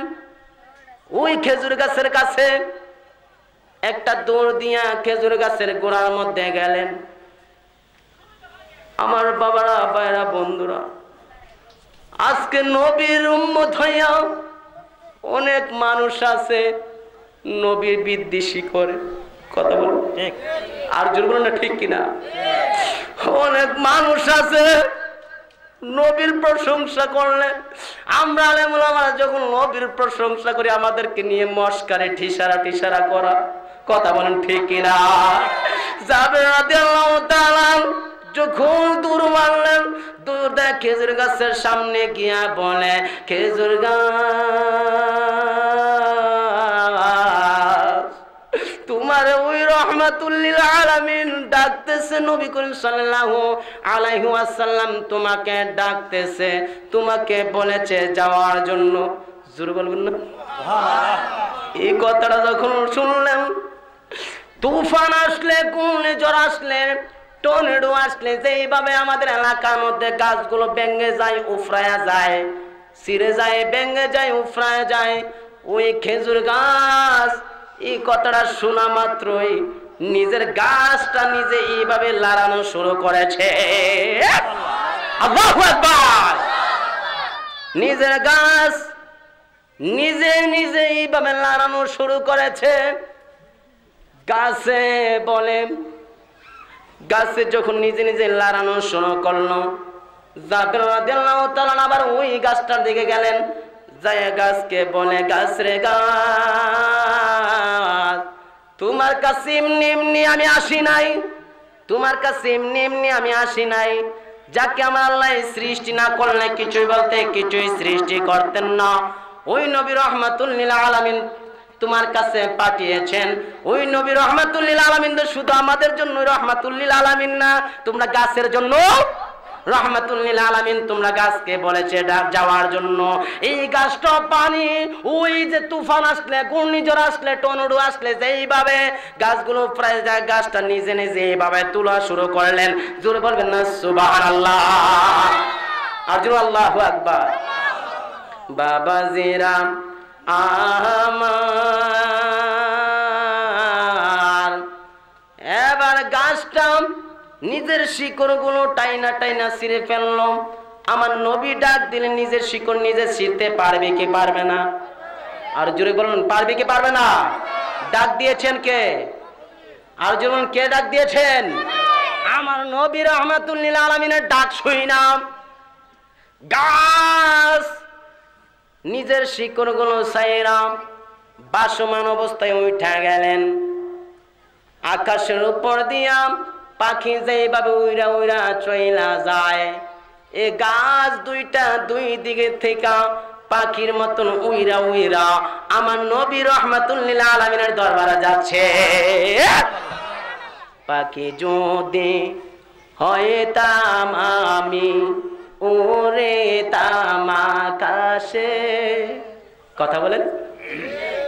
ওই খেজুর গাছের কাছে, একটা দৌড় দিয়া খেজুর গাছের গোড়ার মধ্যে গেলেন। আমার বাবারা, ভাইরা, বন্ধুরা, আজকে নবীর উম্মত হইয়া অনেক মানুষ আছে নবীর বিদ্বেষী করে। কথা বলুন ঠিক, আর জোর বলুন না ঠিক কিনা? অনেক মানুষ আছে নবীর প্রশংসা করলে, আমরা আলেম ওলামারা যখন নবীর প্রশংসা করি আমাদেরকে নিয়ে মস্কারে ঠিসারা করা। কথা বলেন ঠিক কিনা? জাবের রাদিয়াল্লাহু তাআলা যখন দূর মারলেন, দূর দেখ খেজুর গাছের সামনে গিয়া বলে, খেজুর গাছ তোমার ওই রাহমাতুল লিল আলামিন ডাকতেছে। নবী করিম সাল্লাল্লাহু আলাইহি ওয়াসাল্লাম তোমাকে ডাকতেছে, তোমাকে বলেছে যাওয়ার জন্য। জোরে বলবেন না? এই কথাটা যখন শুনলেন, তুফান আসলে, ঘূর্ণিঝড় আসলে, টর্নেডো আসলে যেইভাবে আমাদের এলাকার মধ্যে গাছগুলো ভেঙে যায়, উফরায়া যায়, ছিঁড়ে যায়, ভেঙে যায়, উফরায়া যায়, ওই খেজুর গাছ এই কথাটা শোনা মাত্রই নিজের গাছটা নিজে এইভাবে লড়ানো শুরু করেছে। আল্লাহু আকবার। নিজের গাছ নিজে নিজে এইভাবে লড়ানো শুরু করেছে। গাছে বলে, গাছে যখন নিজে নিজে লড়ানো শুরু করলো, জাবের রাদিয়াল্লাহু তাআলা আবার ওই গাছটার দিকে গেলেন, যায় গাছকে বলে, গাছ রে গাছ, তোমার কাছে এমনি এমনি আমি আসি নাই, তোমার কাছে এমনি এমনি আমি আসি নাই। যাকে আমার আল্লাহ সৃষ্টি না করলে কিছুই বলতে কিছুই সৃষ্টি করতেন না, ওই নবী রাহমাতুল লিল আলামিন তোমার কাছে পাঠিয়েছেন। ওই নবী রাহমাতুল লিল আলামিন তো শুধু আমাদের জন্য রাহমাতুল লিল আলামিন না, তোমরা গাছের জন্য রাহমাতুল লিল আলামিন, তোমরা গাছকে বলেছে যাওয়ার জন্য। এই গাছটা পানি, ওই যে তুফান আসলে, ঘূর্ণিঝড় আসলে, টর্নেডো আসলে যেইভাবে গাছগুলো প্রায় যায়, গাছটা নিজে নিজে এইভাবে তোলা শুরু করলেন। জোরে বলবেন না সুবহানাল্লাহ? আর জোরে আল্লাহু আকবার। বাবাজিরা আমার। এবার গাছটা নিজের শিকড়গুলো টাইনা টাইনা ছিঁড়ে ফেললো। আমার নবী ডাক দিলে নিজের শিকড় নিজে ছিঁড়তে পারবে কি পারবে না? আর জোরে বলুন, পারবে কি পারবে না? ডাক দিয়েছেন কে? আর জোরে বলুন, কে ডাক দিয়েছেন? আমার নবী রাহমাতুল লিল আলামিনের ডাক শুইনাম গাছ নিজের শিকড়গুলো ছাইরাম বাসমান অবস্থায় উঠা গেলেন। আকাশের উপর দিয়া পাখি যেভাবে উইরা উইরা চইলা যায়, এ গাছ দুইটা দুই দিকে থেকে পাখির মতন উইরা উইরা আমার নবী রাহমাতুল লিল আলামিনের দরবারে যাচ্ছে। পাখি যদি হইতাম আমি উড়ে তাম আকাশে, কথা বলেন।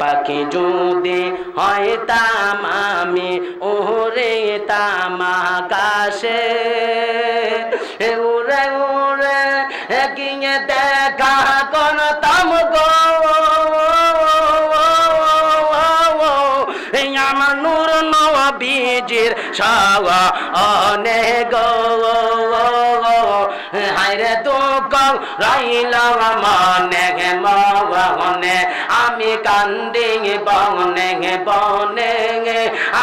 পাখি যদি হইতাম আমি উড়ে তাম আকাশে, উড়ে উড়ে গিয়ে দেখা করতাম গো আমার নূর নবীজির শাওনে গো। হায়রে দুঃখ রইল মনে মনে, আমি কান্দি বনে বনে,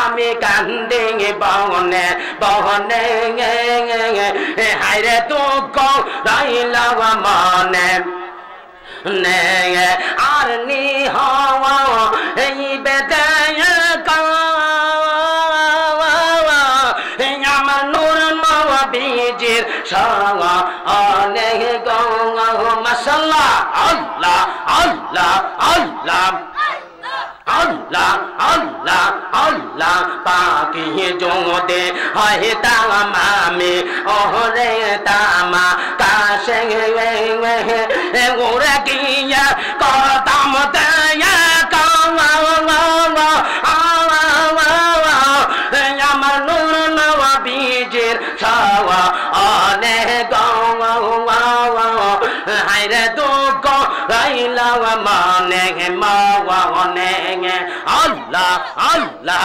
আমি কান্দি বনে বনে। হায়রে দুঃখ রইল মনে আর নি হওয়া এই বেদায় আমার নূর নবীজির শাওনে গো। মাশাআল্লাহ, আল্লাহ আল্লাহ আল্লাহ আল্লাহ আল্লাহ আল্লাহ। পাখি জোদে হইতাম আমি ওরে তামা কাশে, উড়ে গিয়া করতাম দয়া আমার নূর নবীজির শাওনে গো। হায়রে দুঃখ রইল মনে মনে। আল্লাহ আল্লাহ,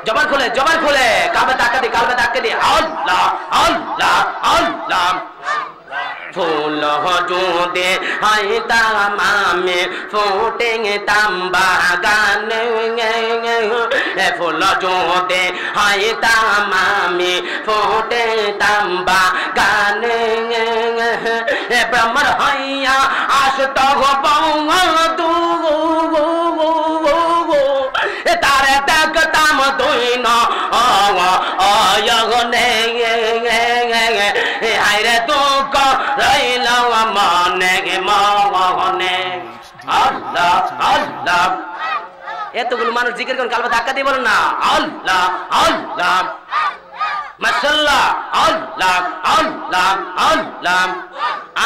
জবান খুলে জবান খুলে, কালবে ধাক্কা দি কালবে ধাক্কা দি। আল্লাহ আল্লাহ আল্লাহ। ফুল যদি হইতাম আমি ফুটিতাম বাগানে, ফুল যদি হইতাম আমি ফুটিতাম বাগানে। ব্রহ্মর হইয়া আসত বন্ধু তারে দেখতাম দুই নয়নে। হায়রে দুঃখ রইল মনে মনে। আল্লাহ আল্লাহ। এতগুলো মানুষ জিকির করেন, কালবে ধাক্কা দিয়ে বলেন না আল্লাহ আল্লাহ। মাশাআল্লাহ, আল্লাহ আল্লাহ আল্লাহ।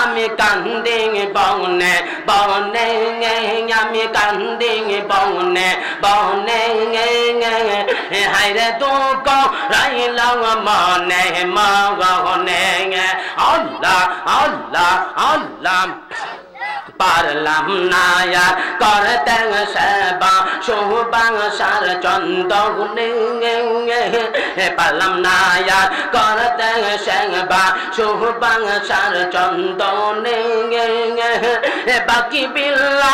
আমি কান্দি বনে বনে, আমি কান্দি বনে বনে। হায়রে দুঃখ রইল মনে মনে। আল্লাহ আল্লাহ আল্লাহ। পারলাম না করতে সেবা সুবাংশার চন্দনে, পারলাম না করতে সেবা সুবাংশার চন্দনে। বাকি বিল্লা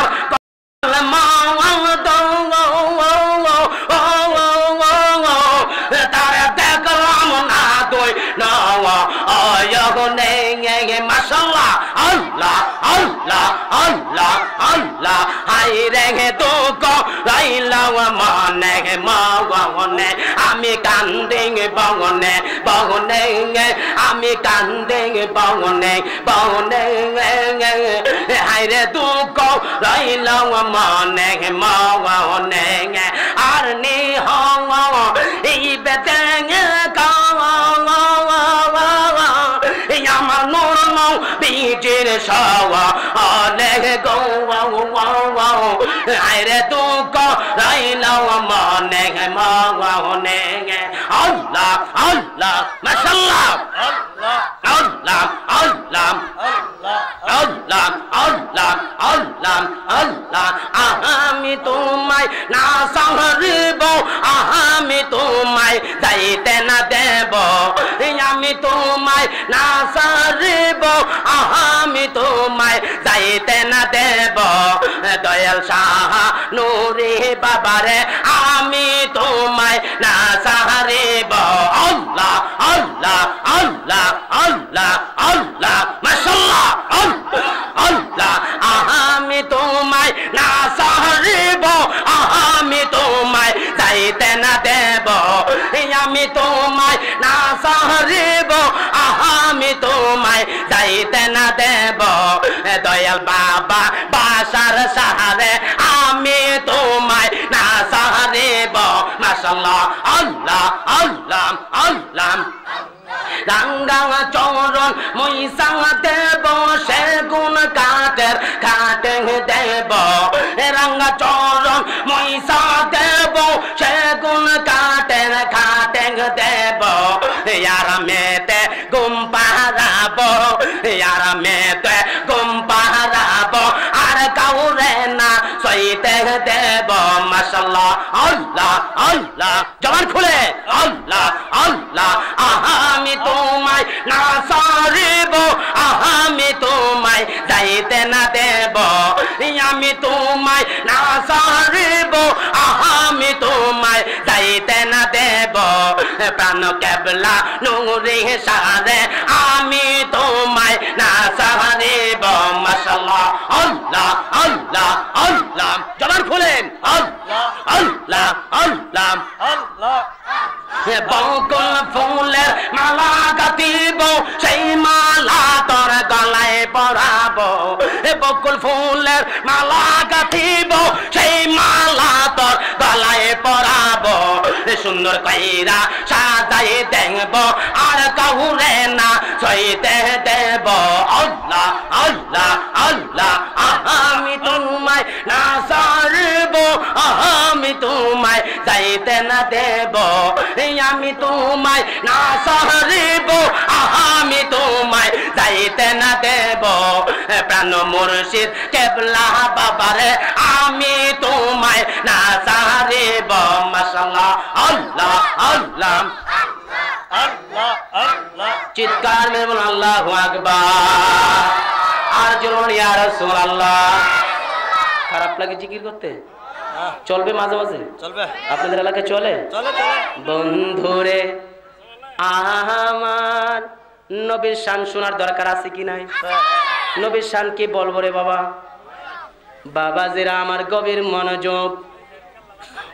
তারা দেখলাম না তুই নয়নে। মাশাআল্লাহ, আল্লাহ আল্লাহ আল্লাহ আল্লাহ। হায়রে দুঃখ রইল মনে মনে, আমি কান্দি বনে বনে, আমি কান্দি বনে বনে। হায়রে দুঃখ রইল মনে মনে আর নি এই বেদে আমার নূর নবীজির শাওনে গো। হায়রে দুঃখ রইল মনে মনে। আল্লাহ আল্লাহ। মাশাআল্লাহ, আল্লাহ আল্লাহ আল্লাহ আল্লাহ আল্লাহ আল্লাহ আল্লাহ আমি তোমায় না সারিব আমি তোমায় যাইতে না দেব আমি তোমায় না সারিব আমি তোমায় যাইতে না দেব দয়াল শাহ নূরে বাবারে আমি তোমায় না সারিব আল্লাহ আল্লাহ আল্লাহ আল্লাহ আল্লাহ মাশাআল্লাহ আল্লাহ আমি তোমায় না সারিব আমি তোমায় যাইতে না দেব আমি তোমায় না সারিব আমি তোমায় যাইতে না দেব দয়াল বাবা বাসার সাহারে আমি তোমায় না সারিব মাশাআল্লাহ আল্লাহ আল্লাহ আল্লাহ রাঙ্গা চরণ মইসা দেব সেগুন কাঠের কাটে দেব রাঙ্গা চরণ মইসা দেব সেগুন কাঠের কাটে দেব यार मेते गुम पाराबो यार मेते गुम पाराबो आर काउरे ना सईते देब माशाल्लाह अल्लाह अल्लाह जवान खुले अल्लाह अल्लाह আমি তোমায় না সারিব আমি তোমায় যাইতে না দেব আমি তোমায় না সারিব আমি তোমায় যাইতে না দেব প্রাণ কেবলা নূরে সারে আমি তোমায় না সারিব মাশাআল্লাহ আল্লাহ আল্লাহ আল্লাহ জবান খুলেন আল্লাহ আল্লাহ আল্লাহ আল্লাহ বকুল ফুলের মালা গাঁথিব সেই মালা তোর গলায় পরাবো বকুল ফুলের মালা গাঁথিব সেই মালা তোর গলায় পরাবো সুন্দর কইরা সাজাই দেখব আর কাউরে না সইতে দেব আল্লাহ আল্লাহ আল্লাহ আমি তোমায় না সারিব আমি তোমায় যাইতে না দেব আমি তোমায় না সারিব আমি তোমায় যাইতে না দেব প্রাণ মুর্শিদ কেবলা বাবারে আমি তোমায় না সারিব মাশাআল্লাহ আল্লাহ আল্লাহ আল্লাহ আল্লাহ চিৎকার মেরে বলুন আল্লাহু আকবার আর জোরে ইয়া রাসূলুল্লাহ খারাপ লাগে জিকির করতে চলবে মাঝে মাঝে চলবে আপনাদের এলাকায় চলে চলে চলে বন্ধুরে আমার নবীর শান শোনার দরকার আছে কি নাই নবীর শান কি বলবো রে বাবা বাবাজিরা আমার গভীর মনোযোগ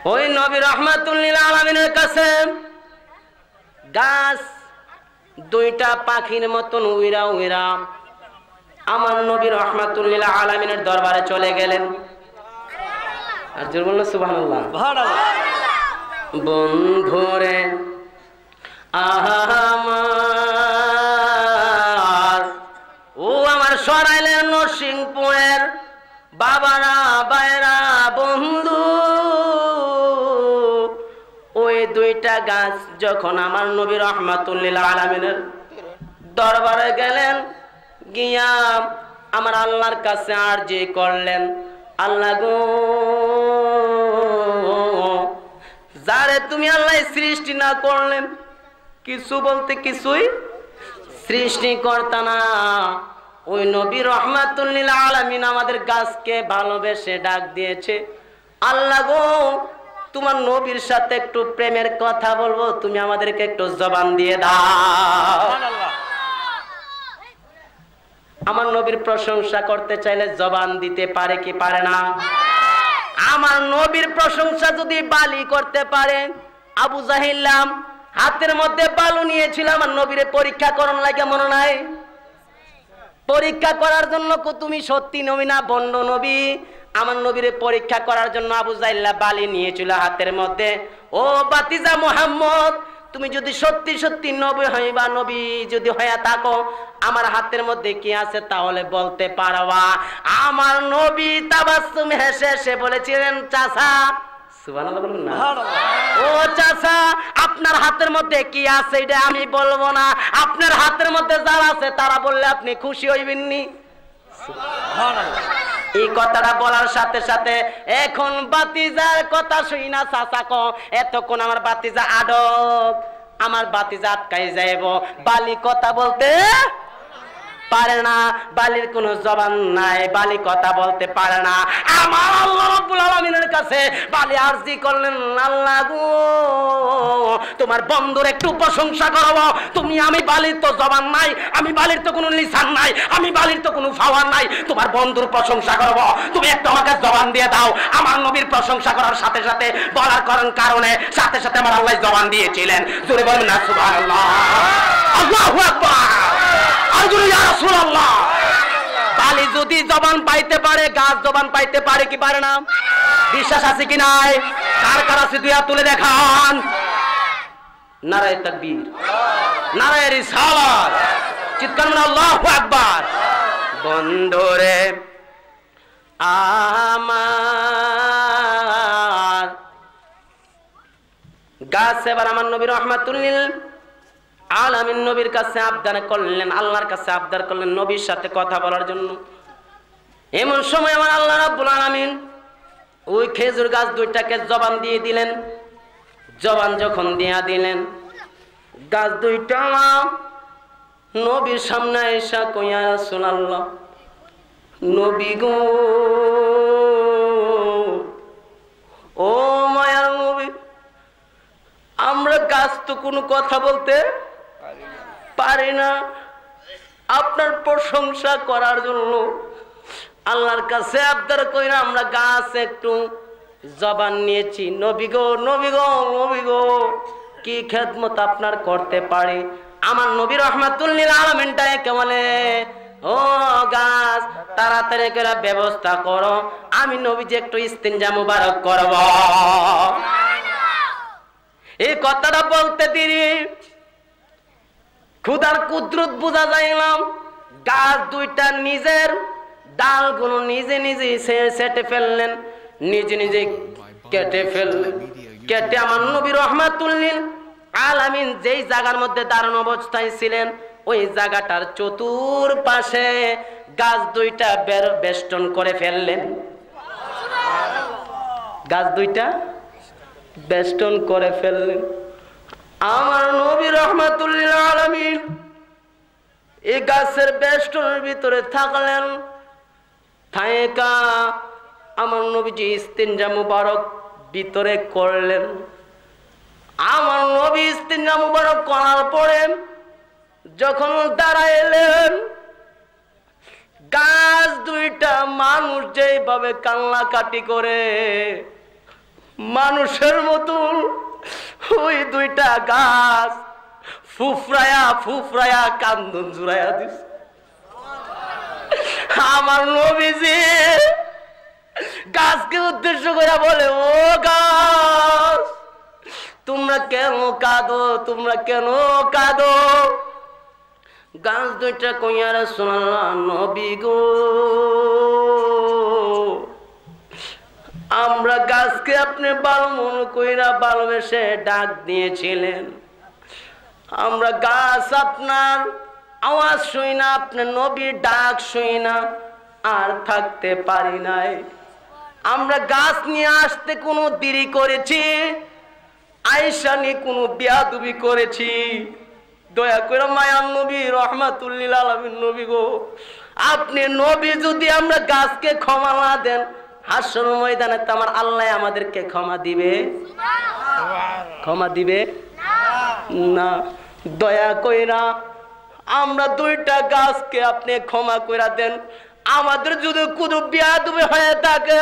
ওই নবী রাহমাতুল লিল আলামিনের কাছে গাছ দুইটা পাখির মতন উইরা উইরা আমার নবী রাহমাতুল লিল আলামিনের দরবারে চলে গেলেন আর জোর বললো সুবহানাল্লাহ বন্ধুরে আমার ও আমার সরাইলের নরসিংপুরের বাবারা বাইরা বন্ধু ওই দুইটা গাছ যখন আমার নবী রাহমাতুল লিল আলামিনের দরবারে গেলেন গিয়া আমার আল্লাহর কাছে আরজি করলেন আল্লাহ গো যারে তুমি আল্লাহ সৃষ্টি না করলেন কিছু বলতে কিছুই সৃষ্টি করতা না ওই নবী রাহমাতুল লিল আলামিন আমাদের গাছকে ভালোবেসে ডাক দিয়েছে আল্লাহ গো তোমার নবীর সাথে একটু প্রেমের কথা বলবো তুমি আমাদেরকে একটু জবান দিয়ে দাও আমার নবীর প্রশংসা করতে চাইলে জবান দিতে পারে কি পারে না আমার নবীর প্রশংসা যদি বালি করতে পারে আবু জাহিল্লাম হাতের মধ্যে বালু নিয়েছিল আমার নবীরে পরীক্ষা করন লাগে মনে নাই পরীক্ষা করার জন্য তুমি সত্যি নবী না বন্ড নবী আমার নবীরে পরীক্ষা করার জন্য আবু জাহিল্লা বালি নিয়েছিল হাতের মধ্যে ও বাতিজা মুহাম্মদ তুমি যদি সত্যি সত্যি নবী হইবা নবী যদি হইয়া থাকো আমার হাতের মধ্যে কি আছে তাহলে বলতে পারবা আমার নবী তাবাসসুম হেসে হেসে বলেছিলেন চাচা সুবহানাল্লাহ বলুন না ও চাচা আপনার হাতের মধ্যে কি আছে এটা আমি বলবো না আপনার হাতের মধ্যে যারা আছে তারা বললে আপনি খুশি হইবেন নি এই কথাটা বলার সাথে সাথে এখন বাতিজার কথা শুই না চাচা ক এতক্ষণ আমার বাতিজা আটক, আমার বাতিজা আটকাই যাইব, বালি কথা বলতে পারে না, বালির কোনো জবান নাই, বালি কথা বলতে পারে না। আমার আল্লাহ রাব্বুল আলামিনের কাছে বালি আরজি করলেন, আল্লাহ গো তোমার বন্ধুর একটু প্রশংসা করব, তুমি আমি বালির তো জবান নাই, আমি বালির তো কোনো লিসান নাই, আমি বালির তো কোনো পাওয়ার নাই, তোমার বন্ধুর প্রশংসা করব, তুমি একটু আমাকে জবান দিয়ে দাও। আমার নবীর প্রশংসা করার সাথে সাথে বলার কারণে সাথে সাথে আমার আল্লাহ জবান দিয়েছিলেন। জোরে বলেন না সুবহানাল্লাহ, আল্লাহু আকবার। বালি যদি জবান পাইতে পারে, গাছ জবান পাইতে পারে কি পারে না? বিশ্বাস আছে কি নাই? কার কার আছে দুই হাত তুলে দেখান। নারায়ে তাকবীর, নারায়ে রিসালাত, চিৎকার করে আল্লাহু আকবার। বন্ধুরে আমার গাছ এবার আমার নবী রাহমাতুল লিল আলামিন নবীর কাছে আবদার করলেন, আল্লাহর কাছে আবদার করলেন নবীর সাথে কথা বলার জন্য। এমন সময় আমার আল্লাহ রাব্বুল আলামিন ওই খেজুর গাছ দুইটাকে জবান দিয়ে দিলেন। জবান যখন দিয়া দিলেন, গাছ দুইটা নবীর সামনে এসে কইয়া রাসূলুল্লাহ, নবী গো, ও মায়ার নবী, আমরা গাছ তো কোনো কথা বলতে পারি না, আপনার প্রশংসা করার জন্য আল্লাহর কাছে আবদার কইরা আমরা গাছ একটু জবান নিয়েছি। নবী গো, নবী গো, নবী গো, কি খেদমত আপনার করতে পারি? আমার নবী রাহমাতুল লিল আলামিনটাই কেমনে, ও গাছ তাড়াতাড়ি করে ব্যবস্থা করো, আমি নবী যে একটু ইস্তিনজা মুবারক করব। এই কথাটা বলতে দেরি, খুদার কুদরত বুঝা যাইলাম। গাছ দুইটা নিজের ডালগুলো নিজে নিজে সেটে ফেললেন, নিজে নিজে কেটে ফেললেন। কেটে আমার নবী রাহমাতুল লিল আলামিন যেই জায়গার মধ্যে দাঁড়ানো অবস্থায় ছিলেন, ওই জায়গাটার চতুর্পাশে গাছ দুইটা বেষ্টন করে ফেললেন। গাছ দুইটা বেষ্টন করে ফেললেন। আমার নবী রাহমাতুল লিল আলামিন এই গাছের বেষ্টনের ভিতরে থাকলেন। থাকা আমার নবীজি ইস্তিনজা মুবারক ভিতরে করলেন। আমার নবী ইস্তিনজা মুবারক করার পরে যখন দাঁড়াইলেন, গাছ দুইটা মানুষ যেভাবে কান্নাকাটি করে মানুষের মতন ওই দুইটা গাছ ফুফরায়া ফুফরায়া কান্দন জুড়াইয়া দিস। আমার নবীজি গাছকে উদ্দেশ্য করে বলে, ও গাছ তোমরা কেন কাঁদো, তোমরা কেন কাঁদো? গাছ দুইটা কইয়া রাসূলুল্লাহ, নবী গো, আমরা গাছকে আপনি ভালো মনে কইরা ভালোবেসে ডাক দিয়েছিলেন। আমরা গাছ আপনার আওয়াজ শুই না, আপনার নবীর ডাক শুই না, আর থাকতে পারি নাই। আমরা গাছ নিয়ে আসতে কোনো দেরি করেছি, আয়েশা নিয়ে কোনো বেয়াদবি করেছি? দয়া করে মায়ার নবী রাহমাতুল লিল আলামিন নবী গো, আপনি নবী যদি আমরা গাছকে ক্ষমা না দেন, হাসর ময়দানে তো আমার আল্লাহ আমাদেরকে ক্ষমা দিবে? ক্ষমা দিবে না। দয়া কইরা আমরা দুইটা গাছকে আপনি ক্ষমা কইরা দেন। আমাদের যদি কোনো বেয়াদবি হয়ে থাকে,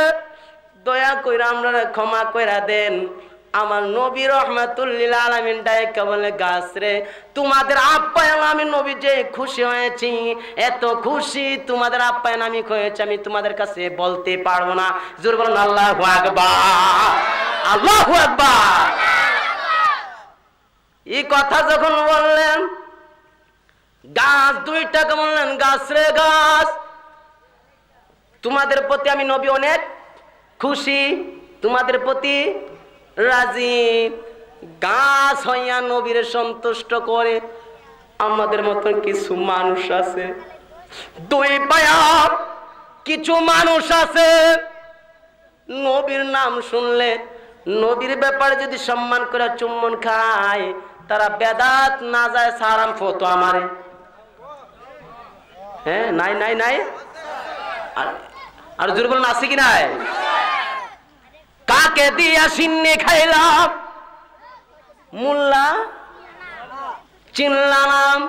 দয়া কইরা আমরা ক্ষমা কইরা দেন। আমার নবী রাহমাতুল লিল আলামিন ডাইকা বলে, গাছ রে, তোমাদের আপ্যায়ন আমি নবী যে খুশি হয়েছি, এত খুশি তোমাদের আপ্যায়ন আমি হয়েছে আমি তোমাদের কাছে বলতে পারবো না। জোরে বলুন আল্লাহু আকবার, আল্লাহু আকবার। এই কথা যখন বললেন, গাছ দুইটাকে বললেন, গাছ রে গাছ, তোমাদের প্রতি আমি নবী অনেক খুশি, তোমাদের প্রতি রাজি। গাছ হইয়া নবীরে সন্তুষ্ট করে। আমাদের মতন কিছু মানুষ আছে, দুই পায়া কিছু মানুষ আছে নবীর নাম শুনলে, নবীর ব্যাপারে যদি সম্মান করে চুম্বন খায়, তারা বেদাত না যায় সারাম ফতোয়া মারে। হ্যাঁ, নাই নাই নাই, আর জোর বলেন আছে কি নাই? কাকে দিয়া সিন্নি খাইলাম মোল্লা চিনলাম।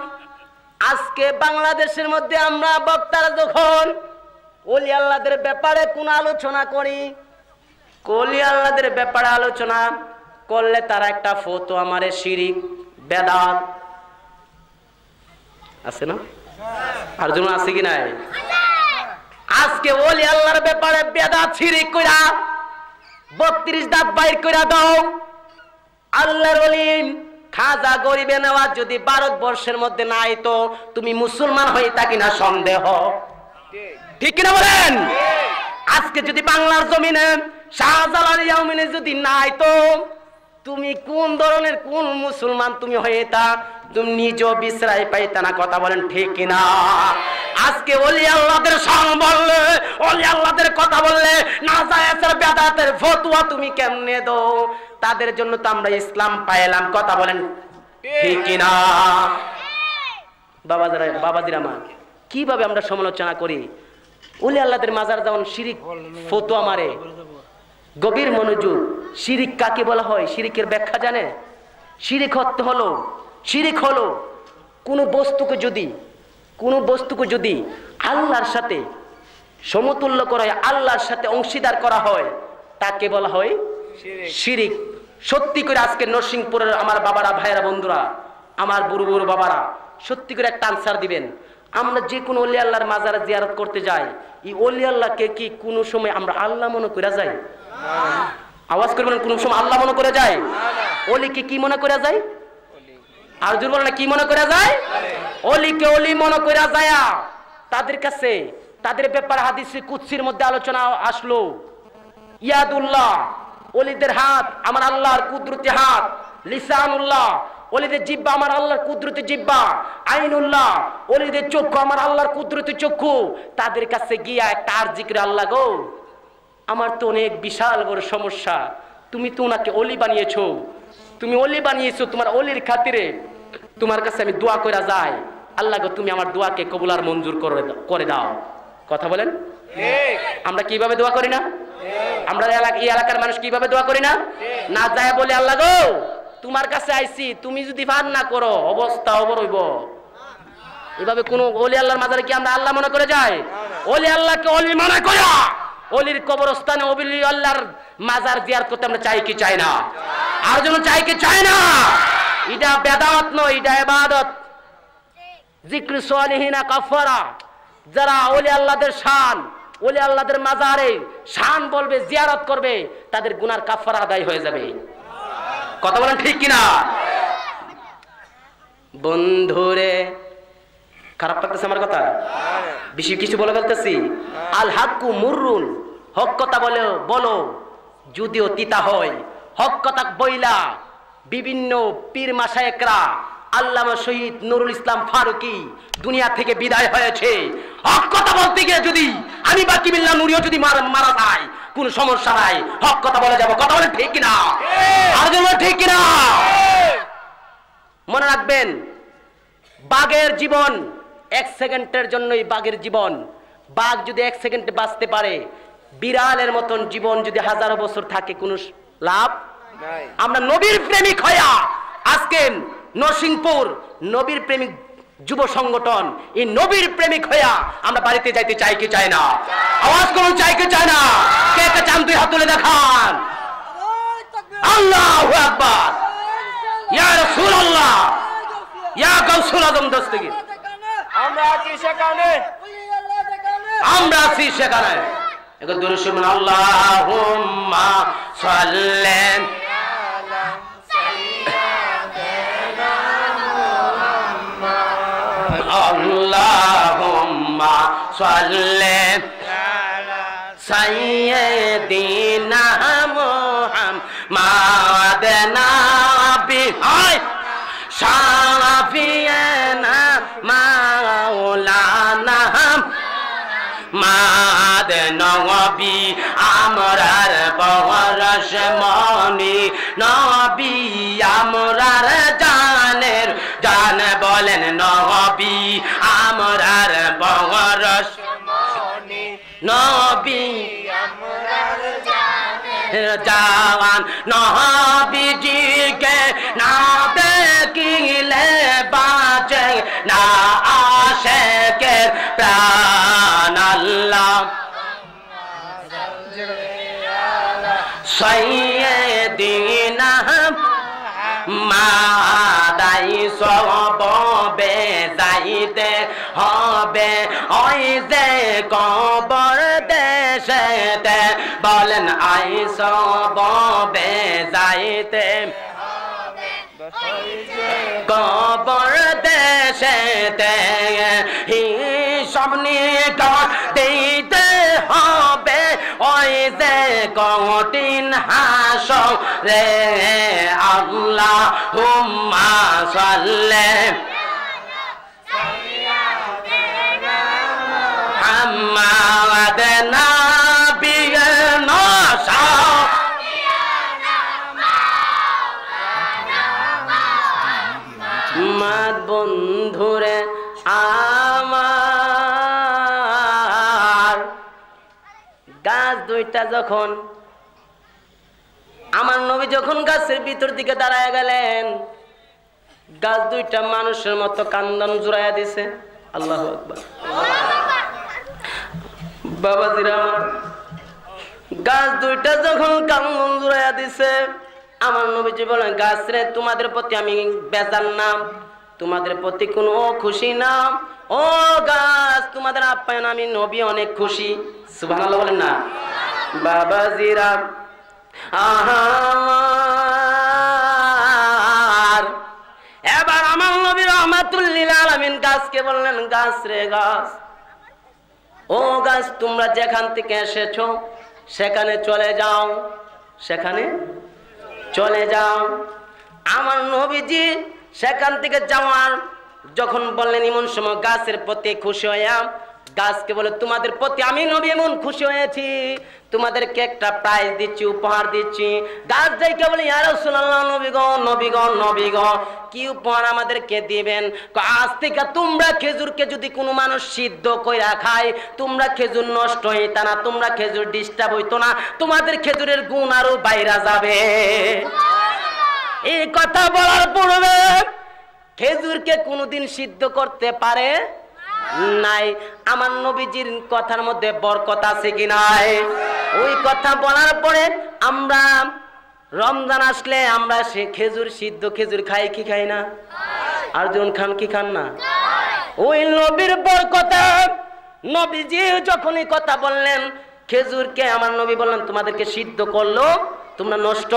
আজকে বাংলাদেশের মধ্যে আমরা বক্তারা যখন ওলি আল্লাহদের ব্যাপারে কোন আলোচনা করি, ওলি আল্লাহদের ব্যাপারে আলোচনা করলে তারা একটা ফতোয়া মারে শিরিক বেদাত। আছে না? আর জন্য আছে কি নাই? আজকে ওলি আল্লাহর ব্যাপারে বেদাত শিরিক কইরা 32 দাঁত বাইর কইরা দাও। আল্লাহর ওলি খাজা গরিবে নেওয়াজ যদি ভারতবর্ষের মধ্যে নাই তো তুমি মুসলমান হয়ে থাকি না সন্দেহ, ঠিক কিনা বলেন? আজকে যদি বাংলার জমিনে শাহজালাল ইয়ামিনে যদি নাই তো তুমি কোন ধরনের কোন মুসলমান তুমি হয়ে তা তুমি নিজেও বিশ্রাই পাইতা না। কথা বলেন ঠিক কিনা? আজকে ওলি আল্লাহদের সং বললে, ওলি আল্লাহদের কথা বললে নাজায়েজের বেদাতের ফতোয়া তুমি কেমনে দাও? তাদের জন্য তো আমরা ইসলাম পাইলাম। কথা বলেন ঠিক কিনা? বাবাজিরা আমার, কিভাবে আমরা সমালোচনা করি? ওলি আল্লাহদের মাজার যেমন শিরিক ফতোয়া মারে। গভীর মনোযোগ। শিরিক কাকে বলা হয়? শিরিকের ব্যাখ্যা জানে? শিরিক হলো কোনো বস্তুকে যদি আল্লাহর সাথে সমতুল্য করা হয়, আল্লাহর সাথে অংশীদার করা হয়, তাকে বলা হয় শিরিক। সত্যি করে আজকে নরসিংপুরের আমার বাবারা, ভাইয়েরা, বন্ধুরা, আমার বুড়ো বুড়ো বাবারা সত্যি করে একটা আনসার দিবেন। আমরা যে কোনো ওলি আল্লাহর মাজারে জিয়ারত করতে যাই, এই ওলি আল্লাহকে কি কোনো সময় আমরা আল্লাহ মনে করে যাই? আওয়াজ করবেন, কোন সময় আল্লাহ মনে করে যায়? ওলিকে কি মনে করে যায়? আর জোর বলেন, কি মনে করে যায়? ওলিকে ওলি মনে করে যায়। তাদের কাছে তাদের ব্যাপারে হাদিসে কুদসির মধ্যে আলোচনা আসলো, ইয়াদুল্লাহ, ওলিদের হাত আমার আল্লাহর কুদরতি হাত, লিসানুল্লাহ, ওলিদের জিহ্বা আমার আল্লাহর কুদরতি জিহ্বা, আইনুল্লাহ, ওলিদের চক্ষু আমার আল্লাহর কুদরতি চক্ষু। তাদের কাছে গিয়া একটা আরজি করে, আল্লাহ গো, আমার তো অনেক বিশাল বড় সমস্যা, তুমি তো ওনাকে ওলি বানিয়েছো, তোমার ওলির খাতিরে তোমার কাছে আমি দোয়া করে যাই, আল্লাহ গো তুমি আমার দোয়াকে কবুল আর মঞ্জুর করে দাও। কথা বলেন, আমরা কিভাবে দোয়া করি না? আমরা এই এলাকার মানুষ কিভাবে দোয়া করি না? না যায় বলে, আল্লাহ গো তোমার কাছে আইছি, তুমি যদি ফান না করো অবস্থা অবর হইব। এভাবে কোন ওলি আল্লাহর মাজারে কি আমরা আল্লাহ মনে করে যাই? ওলি আল্লাহকে ওলি মনে করা, ওলির কবরস্থানে ওলি আল্লাহর মাজার জিয়ারত করতে আমরা চাই কি চাই না? আর জন্য চাই কি চাই না? এটা বেদাত নয়, এটা ইবাদত। জিক্র সালিহিনা কাফারা। যারা ওলি আল্লাহদের শান, ওলি আল্লাহদের মাজারে শান বলবে, জিয়ারত করবে, তাদের গুনার কাফারা আদায় হয়ে যাবে। কথা বলেন ঠিক কিনা? বন্ধুরে, খারাপ লাগতেছে আমার কথা? বেশি কিছু বলে ফেলতেছি? আল হাক্কু মুররুন, হক কথা বলো যদিও তিতা হয়। হক কথা বইলা বিভিন্ন পীর মাশায়েখরা, আল্লামা শহীদ নুরুল ইসলাম ফারুকী দুনিয়া থেকে বিদায় হয়েছে। হক কথা বলতে গিয়ে যদি আমি বাকি বিল্লাহ নুরিও যদি মারা যায়, কোন সমস্যা নাই, হক কথা বলে যাব। কথা বলেন ঠিক কিনা? আর ঠিক কিনা? মনে রাখবেন, বাঘের জীবন 1 সেকেন্ডের জন্যই বাঘের জীবন। বাঘ যদি 1 সেকেন্ডে বাঁচতে পারে, বিড়ালের মতন জীবন যদি 1000 বছর থাকে, কোনো লাভ নাই। আমরা নবীর প্রেমিক হইয়া আজকে নরসিংপুর নবীর প্রেমিক যুব সংগঠন, এই নবীর প্রেমিক হইয়া আমরা বাড়িতে যাইতে চাই কি চাই না? আওয়াজ করুন, চাই কি চাই না? কে কে চান দুই হাত তুলে দেখান। আল্লাহু আকবার, ইয়া রাসূলুল্লাহ, ইয়া গাউসুল আজম দস্তগীর। আমরা আছি সেখানে। এখন দরুদ শুনুন, আল্লাহুম্মা সাল্লি আলা সাইয়্যিদিনা মুহাম্মদ, আল্লাহুম্মা সাল্লি আলা সাইয়্যিদিনা মুহাম্মদ নাবি শাফিয়ানা মাওলানা মা নবী আমরার পরশ মনি নবী আমরার জানের জান বলেন নবী আমরার পরশ মনি নবী আমরার জান নবীজিকে না দেখিলে বাঁচে না আশিকের প্রাণ আল্লাহ সাইয়্যিদিনা মাদাই সব বেজাইতে হবে ওই যে কবর দেশেতে বলেন আই সব বেজাইতে কবর দেশেতে হিসাব নিকাশ দিতে হবে ওই যে কঠিন হাসরে আল্লাহুম্মা সাল্লি মুহাম্মাদ নাবিয়্যিনা মাদ বন্ধুরে আমার গাছ দুইটা যখন আমার নবী যখন গাছের ভিতর দিকে দাঁড়ায় গেলেন গাছ দুইটা মানুষের মতো কান্দন জুড়াইয়া দিছে আল্লাহু আকবার বাবাজিরা আমার গাছ দুইটা যখন কান্দন জুড়াইয়া দিছে আমার নবীজি বলেন গাছ রে তোমাদের প্রতি আমি বেজার না তোমাদের প্রতি কোনো খুশি না ও গাছ তোমাদের আপ্যায়ন আমি নবী অনেক খুশি সুবহানাল্লাহ বলেন না বাবাজিরা আহার এবার আমার নবী রাহমাতুল লিল আলামিন গাছকে বললেন গাছ রে গাছ ও গাছ তোমরা যেখান থেকে এসেছো সেখানে চলে যাও সেখানে চলে যাও আমার নবীজি সেখান থেকে যাওয়ার যখন বললেন এমন সময় গাছের প্রতি খুশি হইয়া গাছকে বলে তোমাদের প্রতি আমি নবী এমন খুশি হয়েছি তোমাদেরকে একটা প্রাইজ দিচ্ছি উপহার দিচ্ছি গাছ যাইকে বলে ইয়া রাসূলুল্লাহ নবী গো নবী গো নবী গো কি উপহার আমাদেরকে দিবেন আজ থেকে তোমরা খেজুরকে যদি কোনো মানুষ সিদ্ধ কইরা খায় তোমরা খেজুর নষ্ট হইতা না তোমরা খেজুর ডিস্টার্ব হইতো না তোমাদের খেজুরের গুণ আরো বাইরা যাবে এই কথা বলার পূর্বে খেজুরকে কোনোদিন সিদ্ধ করতে পারে নাই আমার নবীজির কথার মধ্যে বরকত আছে কি নাই ওই কথা বলার পরে আমরা রমজান আসলে আমরা সে খেজুর সিদ্ধ খেজুর খাই কি খাই না আর যখন খান কি খান না ওই নবীর বরকতে নবীজি যখন এই কথা বললেন খেজুরকে আমার নবী বললেন তোমাদেরকে সিদ্ধ করলো তোমরা নষ্ট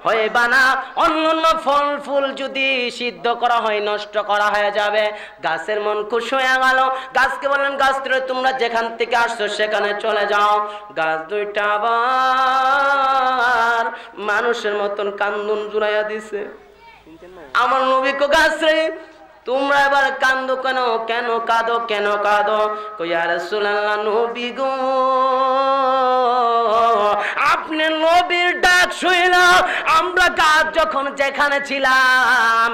হয় বানা অন্য ফল ফুল যদি সিদ্ধ করা হয় নষ্ট করা হয়ে যাবে গাছের মন খুশি হয়ে গেল গাছকে বললেন গাছ তোমরা যেখান থেকে আসছো সেখানে চলে যাও গাছ দুইটা আবার মানুষের মতন কান্দন জুড়াইয়া দিছে আমার নবী কো গাছ রে তোমরা এবার কান্দো কেন কেন কাঁদো কেন কাঁদো কই ইয়া রাসূলুল্লাহ নবী গো আপনি নবীর ডাক শুনলা আমরা গাছ যখন যেখানে ছিলাম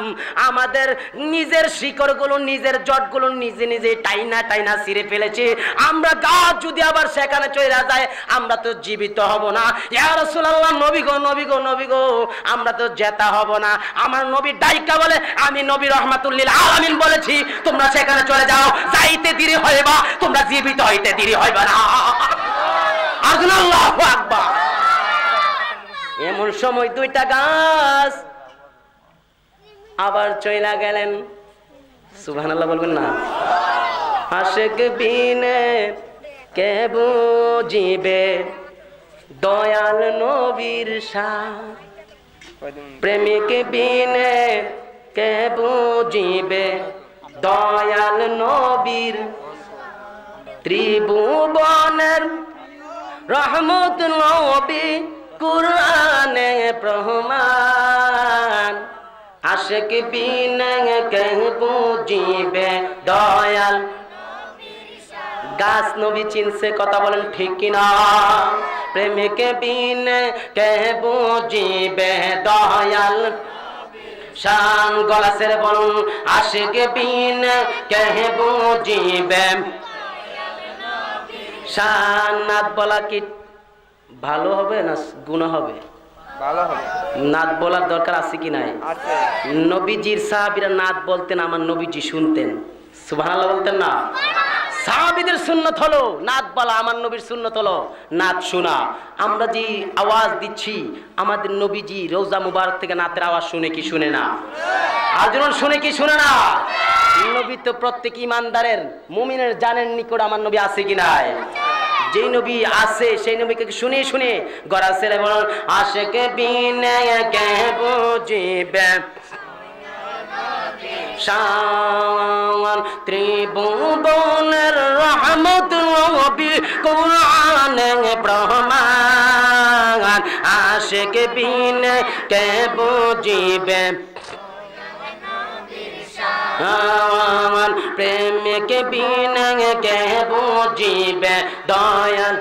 আমাদের নিজের শিকড়গুলো নিজের জটগুলো নিজে নিজে টাইনা টাইনা ছিঁড়ে ফেলেছি আমরা গাছ যদি আবার সেখানে চলে যায় আমরা তো জীবিত হব না ইয়া রাসূলুল্লাহ নবী গো নবী গো নবী গো আমরা তো জেতা হব না আমার নবী ডাইকা বলে আমি নবী রাহমাতুল লিল আলামিন বলেছি তোমরা সেখানে চলে যাও যাইতে দেরি হইবা তোমরা জীবিত হইতে দেরি হইবা না আল্লাহু আকবার এমন সময় দুইটা গাছ আবার চইলা গেলেন সুবহানাল্লাহ বলবেন না আশিক বিনে কে বুঝিবে দয়াল নবীর শান প্রেমিক বিনে কে বুঝিবে দয়াল নবীর ত্রিভুবনের রহমত নবী কুরআনে প্রমাণ আশিক বিনে কে বুঝিবে দয়াল গাছ নবী চিনছে, কথা বলেন ঠিক কিনা? প্রেমিকে বিনে কে বুঝিবে দয়াল শান, গলা ছেড়ে বলুন আশিকে বিনে কে বুঝিবে শান। নাত বলা কি ভালো হবে না গুনাহ হবে? ভালো হবে। নাত বলার দরকার আছে কি নাই? আছে। নবীজির সাহাবীরা নাত বলতেন, আমার নবীজি শুনতেন, সুবহানাল্লাহ বলতেন না? সাহাবীদের সুন্নাত হলো নাত বলা, আমার নবীর সুন্নাত হলো নাত শোনা। আমরা যে আওয়াজ দিচ্ছি, আমাদের নবীজি রওজা মুবারক থেকে নাতের আওয়াজ শুনে কি শুনে না? আজরন শুনে কি শুনে না? নবী তো প্রত্যেক ইমানদারের মুমিনের জানের নিকট আমার নবী আছে কি নাই? যেই নবী আছে সেই নবীকে শুনে শুনে গড়া ছেড়ে বলুন আশিকে বিনে কে বুঝিবে শান। ত্রিভুবনের রহমত নবী কুরআনে প্রমাণ, আশিকে বিনে কে বুঝিবে প্রেমিকে বিনে কে বুঝিবে দয়াল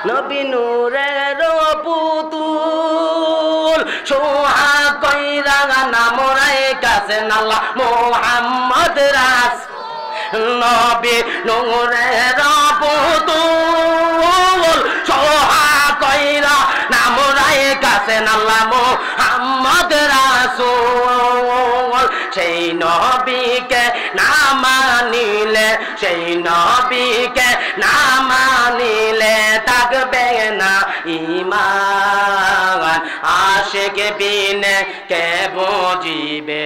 নবী নূরের পুতুল সোহা কইরা নাম রাইখাছেন আল্লাহ মুহাম্মদ রাসূল। নবী নূরের পুতুল সোহা কইরা নাম রাইখাছেন আল্লাহ মুহাম্মদ রাসূল। সেই নবীকে না মানিলে, সেই নবীকে না মানিলে থাকবে না ঈমান, আশিকে বিনে কে বুঝিবে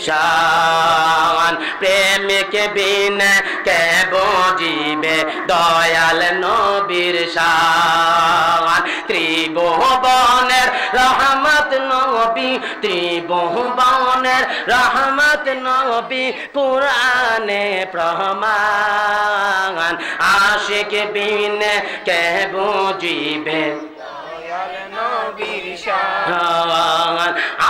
শান। প্রেমিকে বিনে কে বুঝিবে দয়াল নবীর শান। ত্রিভুবনের রহমত নবী, ত্রিভুবনের রহমত নবী কুরআনে প্রমাণ, আশিকে বিনে কে বুঝিবে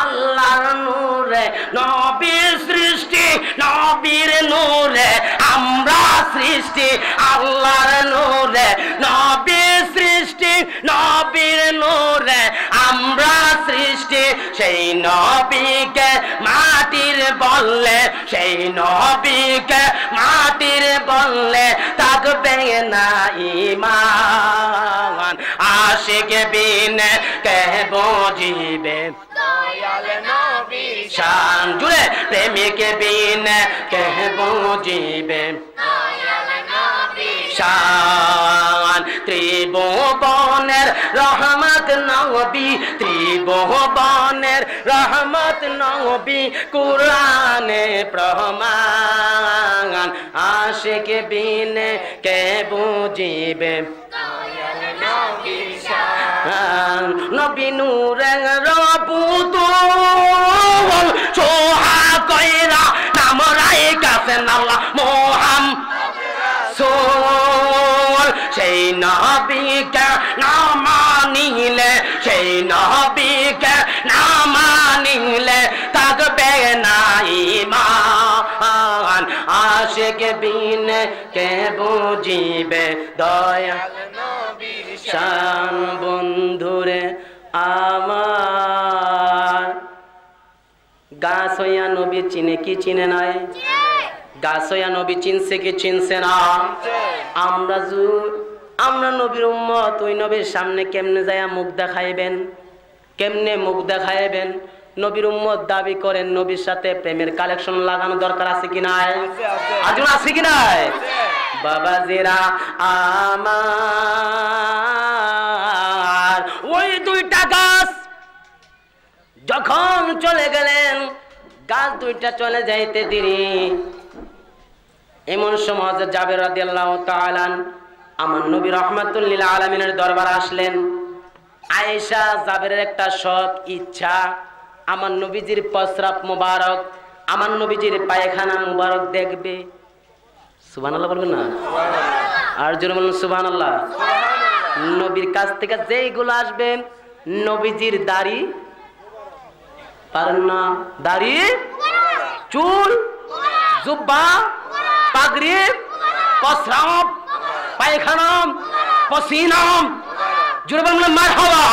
আল্লাহর নূরে নবীর সৃষ্টি, নবীর নূরে আমরা সৃষ্টি, আল্লাহর নূরে নবীর সৃষ্টি, নবীর নূরে আমরা সৃষ্টি। সেই নবীকে মাটির বললে, সেই নবীকে মাটির বললে থাকবে না ঈমান, আশিকে বিনে কে বুঝিবে দয়াল নবীর শান। জুড়ে প্রেমিকে বিনে কে বুঝিবে দয়াল নবীর শান। ত্রিভুবনের রহমত নবী, ত্রিভুবনের রহমত নবী কুরআনে প্রমাণ, আশিকে বিনে কে বুঝিবে নবী নূরের পুতুল সোহা কইরা নাম রাইখাছেন আল্লাহ মুহাম্মদ রাসূল। সেই নবীকে না মানিলে, সেই নবীকে না মানিলে থাকবে না ঈমান, আশিকে বিনে কে বুঝিবে দয়াল নবীর শান। বন্ধুরে আমার গাছ হইয়া নবী চিনে কি চিনে নাই? গাছ হইয়া নবী চিনছে কি চিনছে না? আমরা নবীর উম্মত, ওই নবীর সামনে কেমনে যায়া মুখ দেখাইবেন? কেমনে মুখ দেখাইবেন? নবীর উম্মত দাবি করেন, নবীর সাথে প্রেমের কালেকশন লাগানো দরকার আছে কি নাই? আজ আছে কি নাই? বাবাজিরা আমার ওই দুইটা গাছ যখন চলে গেলেন, গাছ দুইটা চলে যাইতে দেরি, এমন সময় জাবের রাদিয়াল্লাহু তাআলা আমার নবী রাহমাতুল লিল আলামিনের দরবারে আসলেন। আয়েশা জাবেরের একটা শখ ইচ্ছা, আমার নবীজির প্রস্রাব মুবারক, আমার নবীজির পায়খানা মুবারক দেখবে। সুবহানাল্লাহ বলবেন না? আর জোরে বলুন সুবহানাল্লাহ। নবীর কাছ থেকে যেইগুলো আসবে, নবীজির দাড়ি পারেন না, দাড়ি, চুল, জুব্বা, পাগড়ি, প্রস্রাব, পায়খানা, পসিনা, জোরে বলুন মারহাবা।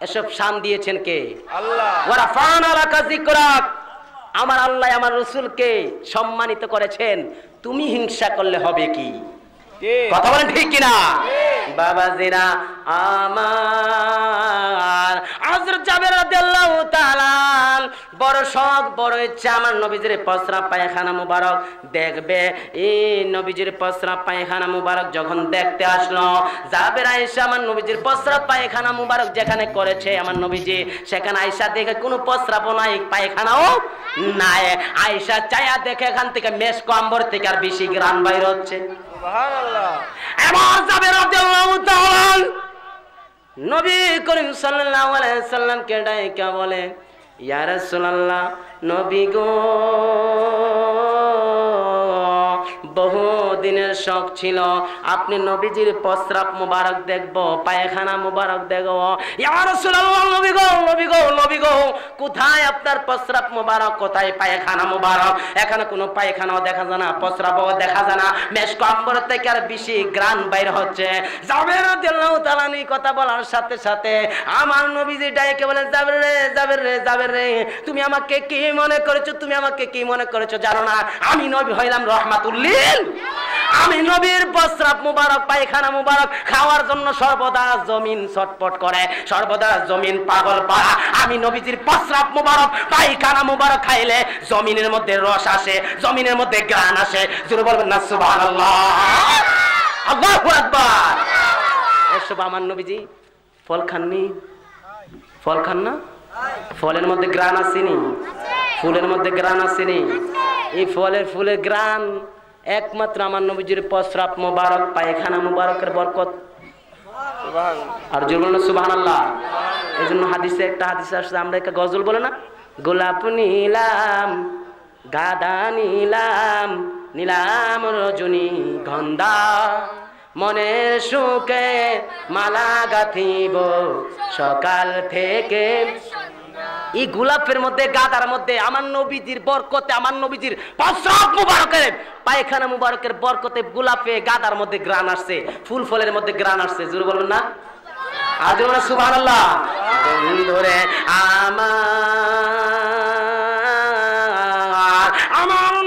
এসব শান দিয়েছেন কে? আল্লাহ। ওয়া রাফা'না লাকা যিকরাক, আমার আল্লাহ আমার রাসূলকে সম্মানিত করেছেন। তুমি হিংসা করলে হবে কি? কথা বলেন ঠিক কিনা? বাবাজিরা আমার, হযরত জাবের রাদিয়াল্লাহু তাআলা বড় শখ, বড় ইচ্ছা আমার নবীজির প্রস্রাব পায়খানা মুবারক দেখবে। এই নবীজির প্রস্রাব পায়খানা মুবারক যখন দেখতে আসলো, জাবের আয়েশা আমার নবীজির প্রস্রাব পায়খানা মুবারক যেখানে করেছে আমার নবীজি, সেখানে আয়েশা দেখে কোনো প্রস্রাবও নাই, পায়খানাও নাই। আয়েশা চায়া দেখে এখান থেকে মেশক আম্বর থেকে আর বেশি গ্রান বাইর হচ্ছে। সুবহানাল্লাহ। এবার জাবের রাদিয়াল্লাহু তাআলা নবী করিম সাল্লাল্লাহু আলাইহি সাল্লামকে ডাইকা বলে, ইয়া রাসূলুল্লাহ, নবী গো, বহু দিনের শখ ছিল আপনি নবীজির প্রস্রাব মুবারক দেখবো, পায়খানা মুবারক দেখবো। ইয়া রাসূলুল্লাহ, নবী গো, নবী গো, নবী গো, কোথায় আপনার প্রস্রাব মুবারক, কোথায় পায়খানা মুবারক? এখানে কোনো পায়খানাও দেখা যায় না, প্রস্রাবও দেখা যায় না, মেশক আম্বর থেকে আর বেশি গ্রান বাইর হচ্ছে। জাবের রাদিয়াল্লাহু তাআলা এই কথা বলার সাথে সাথে আমার নবীজি ডাইকে বলে, জাবের রে, জাবের রে, জাবের রে, তুমি আমাকে কি মনে করেছো? তুমি আমাকে কি মনে করেছো জানো না? আমি নবী হইলাম রহমাতুল লিল। আমি নবীর প্রস্রাব মুবারক পায়খানা মুবারক খাওয়ার জন্য সর্বদা জমিন ছটফট করে, সর্বদা জমিন পাগল পাড়া। আমি নবীজির প্রস্রাব মুবারক পায়খানা মুবারক খাইলে জমিনের মধ্যে রস আসে, জমিনের মধ্যে গ্রাণ আসে। জোরে বলবেন না সুবহানাল্লাহ, আল্লাহু আকবার। এসব আমার নবীজি ফল খাননি, ফল খান না? ফলের মধ্যে গ্রাণ আসেনি? ফুলের মধ্যে গ্রাণ আসেনি? এই ফুলের গ্রাণ একমাত্র আমার নবীজির প্রস্রাব মুবারক পায়খানা মুবারকের বরকত। আর জোরে বলুন সুবহানাল্লাহ। এজন্য হাদিসে একটা হাদিস আসছে, আমরা একটা গজল বলে না, গোলাপ নীলাম, গাদা নীলাম, নীলাম রজনী গন্ধা, মনের সুখে মালা গাঁথিব সকাল থেকে। এই গোলাপের মধ্যে, গাদার মধ্যে আমার নবীজির বরকতে, আমার নবীজির প্রস্রাব মুবারকের পায়খানা মুবারকের বরকতে গোলাপে গাদার মধ্যে গ্রাণ আসছে, ফুল ফলের মধ্যে গ্রাণ আসছে। জোরে বলবেন না? আর জোরে বলুন সুবহানাল্লাহ। বন্ধুরে আমার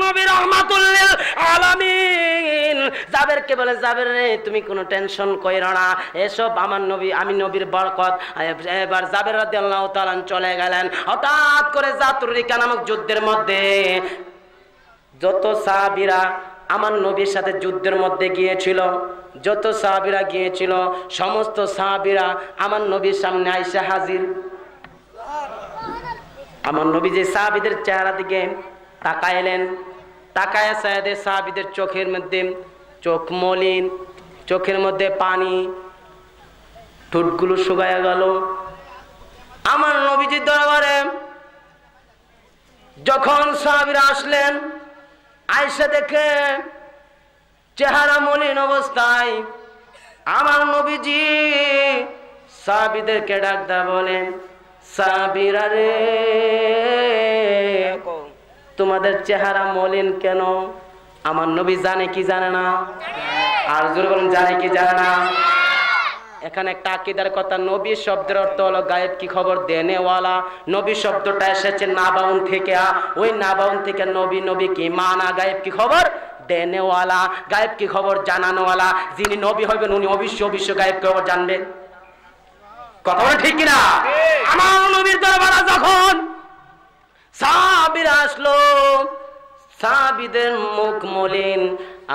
নবী রাহমাতুল লিল আলামিন জাবেরকে বলে, জাবের রে, তুমি কোনো টেনশন কইরো না, এসব আমার নবী, আমি নবীর বরকত। এবার জাবের রাদিয়াল্লাহু তাআলা চলে গেলেন। হঠাৎ করে জাতুর রিকা নামক যুদ্ধের মধ্যে যত সাহাবীরা আমার নবীর সাথে যুদ্ধের মধ্যে গিয়েছিল, যত সাহাবীরা গিয়েছিল, সমস্ত সাহাবীরা আমার নবীর সামনে আইসা হাজির। আমার নবী যে সাহাবীদের চেহারা দিকে তাকাইলেন, তাকায়া সাহেদের সাহাবীদের চোখের মধ্যে চোখ মলিন, চোখের মধ্যে পানি, ঠোঁটগুলো শুকায়া গেল। আমার নবীজির দরবারে যখন সাহাবীরা আসলেন, আয়েশা দেখে চেহারা মলিন অবস্থায় আমার নবীজি সাহাবীদেরকে ডাক দেয়া বলেন, সাহাবীরা রে, তোমাদের চেহারা মলিন কেন? আমার নবী জানে কি জানে না? আর জোরে বলেন, জানে কি জানে না? এখানে একটা আকীদার কথা, নবী শব্দের অর্থ হলো গায়েব কি খবর দেনেওয়ালা। নবী শব্দটা এসেছে নাবাউন থেকে, ওই নাবাউন থেকে নবী, নবী কি মানা, গায়েব কি খবর দেনেওয়ালা, গায়েব কি খবর জানানোওয়ালা। যিনি নবী হইবেন উনি অবশ্যই গায়েব খবর জানবেন। কথা বলে ঠিক কিনা? আমার নবীর দরবারে যখন সাহাবীরা আসলো, সাহাবীদের মুখ মলিন।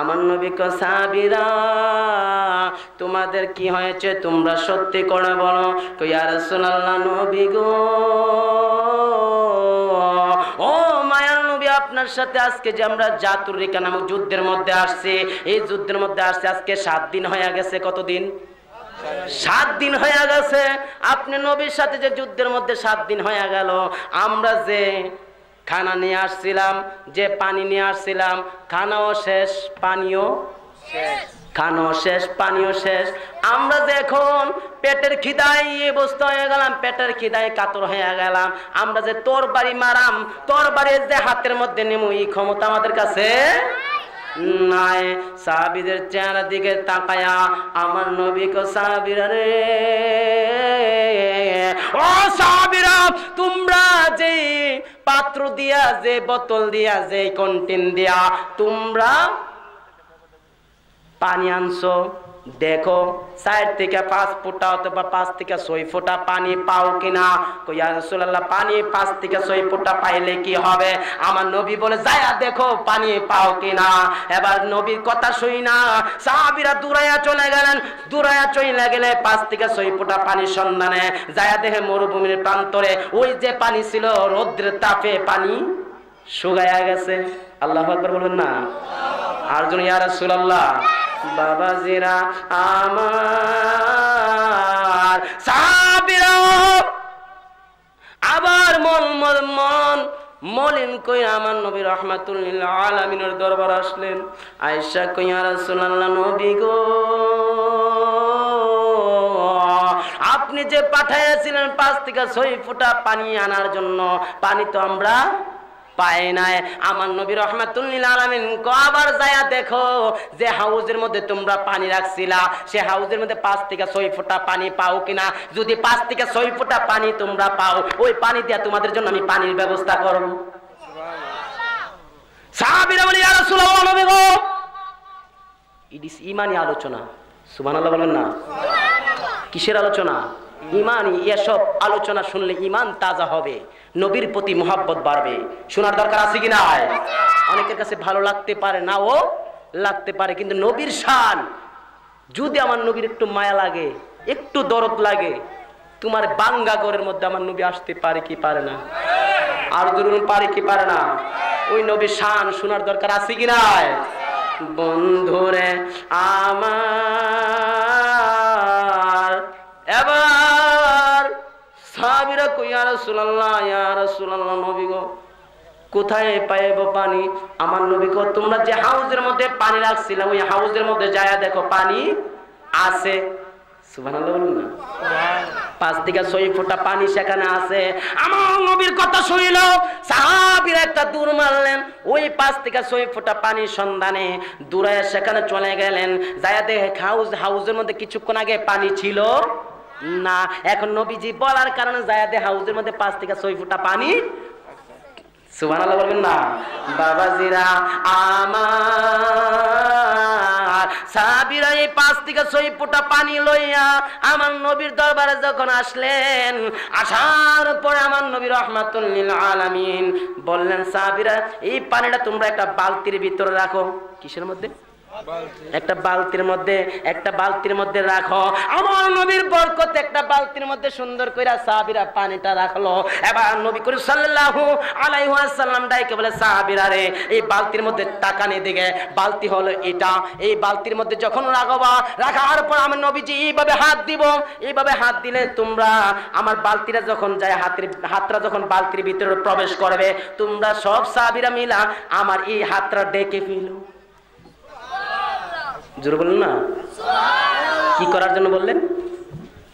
আমার নবী কয়, সাহাবীরা তোমাদের কি হয়েছে, তোমরা সত্যি করে বলো। কই, ইয়া রাসূলুল্লাহ, নবী গো, ও মায়ার নবী, আপনার সাথে আজকে যে আমরা জাতুর রিকা নামক যুদ্ধের মধ্যে আসছে, এই যুদ্ধের মধ্যে আসছে আজকে 7 দিন হয়ে গেছে। কতদিন? 7 দিন হয়ে গেছে। আপনি নবীর সাথে যে যুদ্ধের মধ্যে 7 দিন হয়ে গেল, আমরা যে খানা নিয়ে আসছিলাম, যে পানি নিয়ে আসছিলাম, খানাও শেষ, পানিও শেষ। খানো শেষ, পানিও শেষ। আমরা যে এখন পেটের খিদায় অবস্থা হয়ে গেলাম, পেটের খিদায় কাতর হয়ে গেলাম, আমরা যে তরবারি মারাম, তরবারির যে হাতের মধ্যে নেমু এই ক্ষমতা আমাদের কাছে নাই। সাহাবীদের চেহারা দিকে তাকায়া আমার নবী কো, সাহাবীরা রে, ও সাহাবীরা, তোমরা যে পাত্র দিয়া, যে বোতল দিয়া, যে কন্টেন দিয়া তোমরা পানি আনছো, দেখো 4 থেকে 5 ফোঁটা অথবা 5 থেকে 6 ফোঁটা পানি পাও কিনা। কই ইয়া রাসূলুল্লাহ, পানি 5 থেকে 6 ফোঁটা পাইলে কি হবে? আমার নবী বলে, যায়া দেখো পানি পাও কিনা। এবার নবীর কথা শুই না সাহাবীরা দূরাইয়া চলে গেলেন। দূরাইয়া চলে গেলে 5 থেকে 6 ফোঁটা পানির সন্ধানে যায়া দেখে মরুভূমির প্রান্তরে ওই যে পানি ছিল, রৌদ্রের তাপে পানি শুকায়া গেছে। আল্লাহু আকবার বলবেন না? আর জন ইয়া রাসূলুল্লাহ, বাবাজিরা আমার, সাহাবীরা আবার মন মলিন কই আমার নবী রাহমাতুল লিল আলামিনের দরবার আসলেন। আয়েশা কই, ইয়া রাসূলুল্লাহ, নবী গো, আপনি যে পাঠাইছিলেন 5 থেকে 6 ফোঁটা পানি আনার জন্য, পানি তো আমরা পাই নাই। আমার নবী রাহমাতুল লিল আলামিন আবার যায়া দেখো যে হাউজের মধ্যে তোমরা পানি রাখছিলা, সে হাউজের মধ্যে 5 থেকে 6 ফোঁটা পানি পাও কিনা। যদি 5 থেকে 6 ফোঁটা পানি তোমরা পাও, ওই পানি দিয়ে তোমাদের জন্য আমি পানির ব্যবস্থা করব। সাহাবীরা বলে, ইয়া রাসূলুল্লাহ, নবী গো, ইদিস ঈমানি আলোচনা। সুবহানাল্লাহ বলেন না? কিসের আলোচনা? ঈমানি। এসব আলোচনা শুনলে ঈমান তাজা হবে, নবীর প্রতি মহব্বত বাড়বে। শোনার দরকার আছে কি না? অনেকের কাছে ভালো লাগতে পারে, না ও লাগতে পারে, কিন্তু নবীর শান, যদি আমার নবীর একটু মায়া লাগে, একটু দরদ লাগে, তোমার বাঙ্গা ঘরের মধ্যে আমার নবী আসতে পারে কি পারে না? আর ধরুন পারে কি পারে না? ওই নবীর শান শোনার দরকার আছে কি না? বন্ধুরে আমার, এবার সাহাবীরা কই, ইয়া রাসূলুল্লাহ, ইয়া রাসূলুল্লাহ, নবী গো, কোথায় পাইব পানি? আমার নবী গো, তোমরা যে হাউজের মধ্যে পানি রাখছিলা, ওই হাউজের মধ্যে যায়া দেখো পানি আছে। সুবহানাল্লাহ বলুন না? 5 থেকে 6 ফোঁটা পানি সেখানে আছে। আমার নবীর কথা শুনিল সাহাবীরা একটা দূর মারলেন, ওই 5 থেকে 6 ফোঁটা পানির সন্ধানে দূরে সেখানে চলে গেলেন। যায়া দেখে হাউজের মধ্যে কিছুক্ষণ আগে পানি ছিল না। এখন নবীজি বলার কারণে যায়া দেখে হাউজের মধ্যে 5 থেকে 6 ফোঁটা পানি। সুবহানাল্লাহ বলবেন না? বাবাজিরা আমার, সাহাবীরা এই 5 থেকে 6 ফোঁটা পানি লইয়া আমার নবীর দরবারে যখন আসলেন, আসার পরে আমার নবী রাহমাতুল লিল আলামিন বললেন, সাহাবীরা এই পানিটা তোমরা একটা বালতির ভিতরে রাখো। কিসের মধ্যে? একটা বালতির মধ্যে রাখো। আমার নবীর বরকতে একটা বালতির মধ্যে সুন্দর কইরা সাহাবীরা পানিটা রাখলো। এবার নবী করিম সাল্লাল্লাহু আলাইহি ওয়াসাল্লাম ডাইকে বলে, সাহাবীরা রে, এই বালতির মধ্যে তাকানি দিকে, বালতি হলো এটা, এই বালতির মধ্যে যখন রাখবা, রাখার পর আমি নবীজি এইভাবে হাত দিব, এইভাবে হাত দিলে তোমরা আমার বালতিটা যখন যায়, হাতটা যখন বালতির ভিতরে প্রবেশ করবে, তোমরা সব সাহাবীরা মিলা আমার এই হাতটা ডেকে ফেলো। জোরে বলুন না? কি করার জন্য বললেন?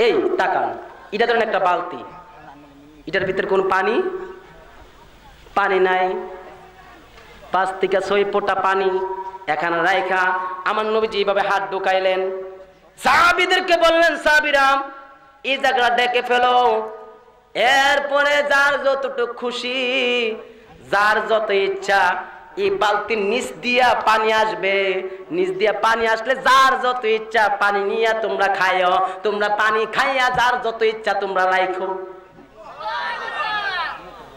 এই তাকান, এটা ধরেন একটা বালতি, এটার ভিতরে কোন পানি নাই। 5 থেকে 6 ফোঁটা পানি এখানে রাইখা আমার নবীজি এইভাবে হাত ঢুকাইলেন। সাহাবীদেরকে বললেন, সাহাবীরা এই জায়গাটা ডেকে ফেলো। এরপরে যার যতটুকু খুশি, যার যত ইচ্ছা, এই বালতির নিচ দিয়া পানি আসবে। নিচ দিয়া পানি আসলে যার যত ইচ্ছা পানি নিয়ে তোমরা খাইও, তোমরা পানি খাইয়া যার যত ইচ্ছা তোমরা রাখো।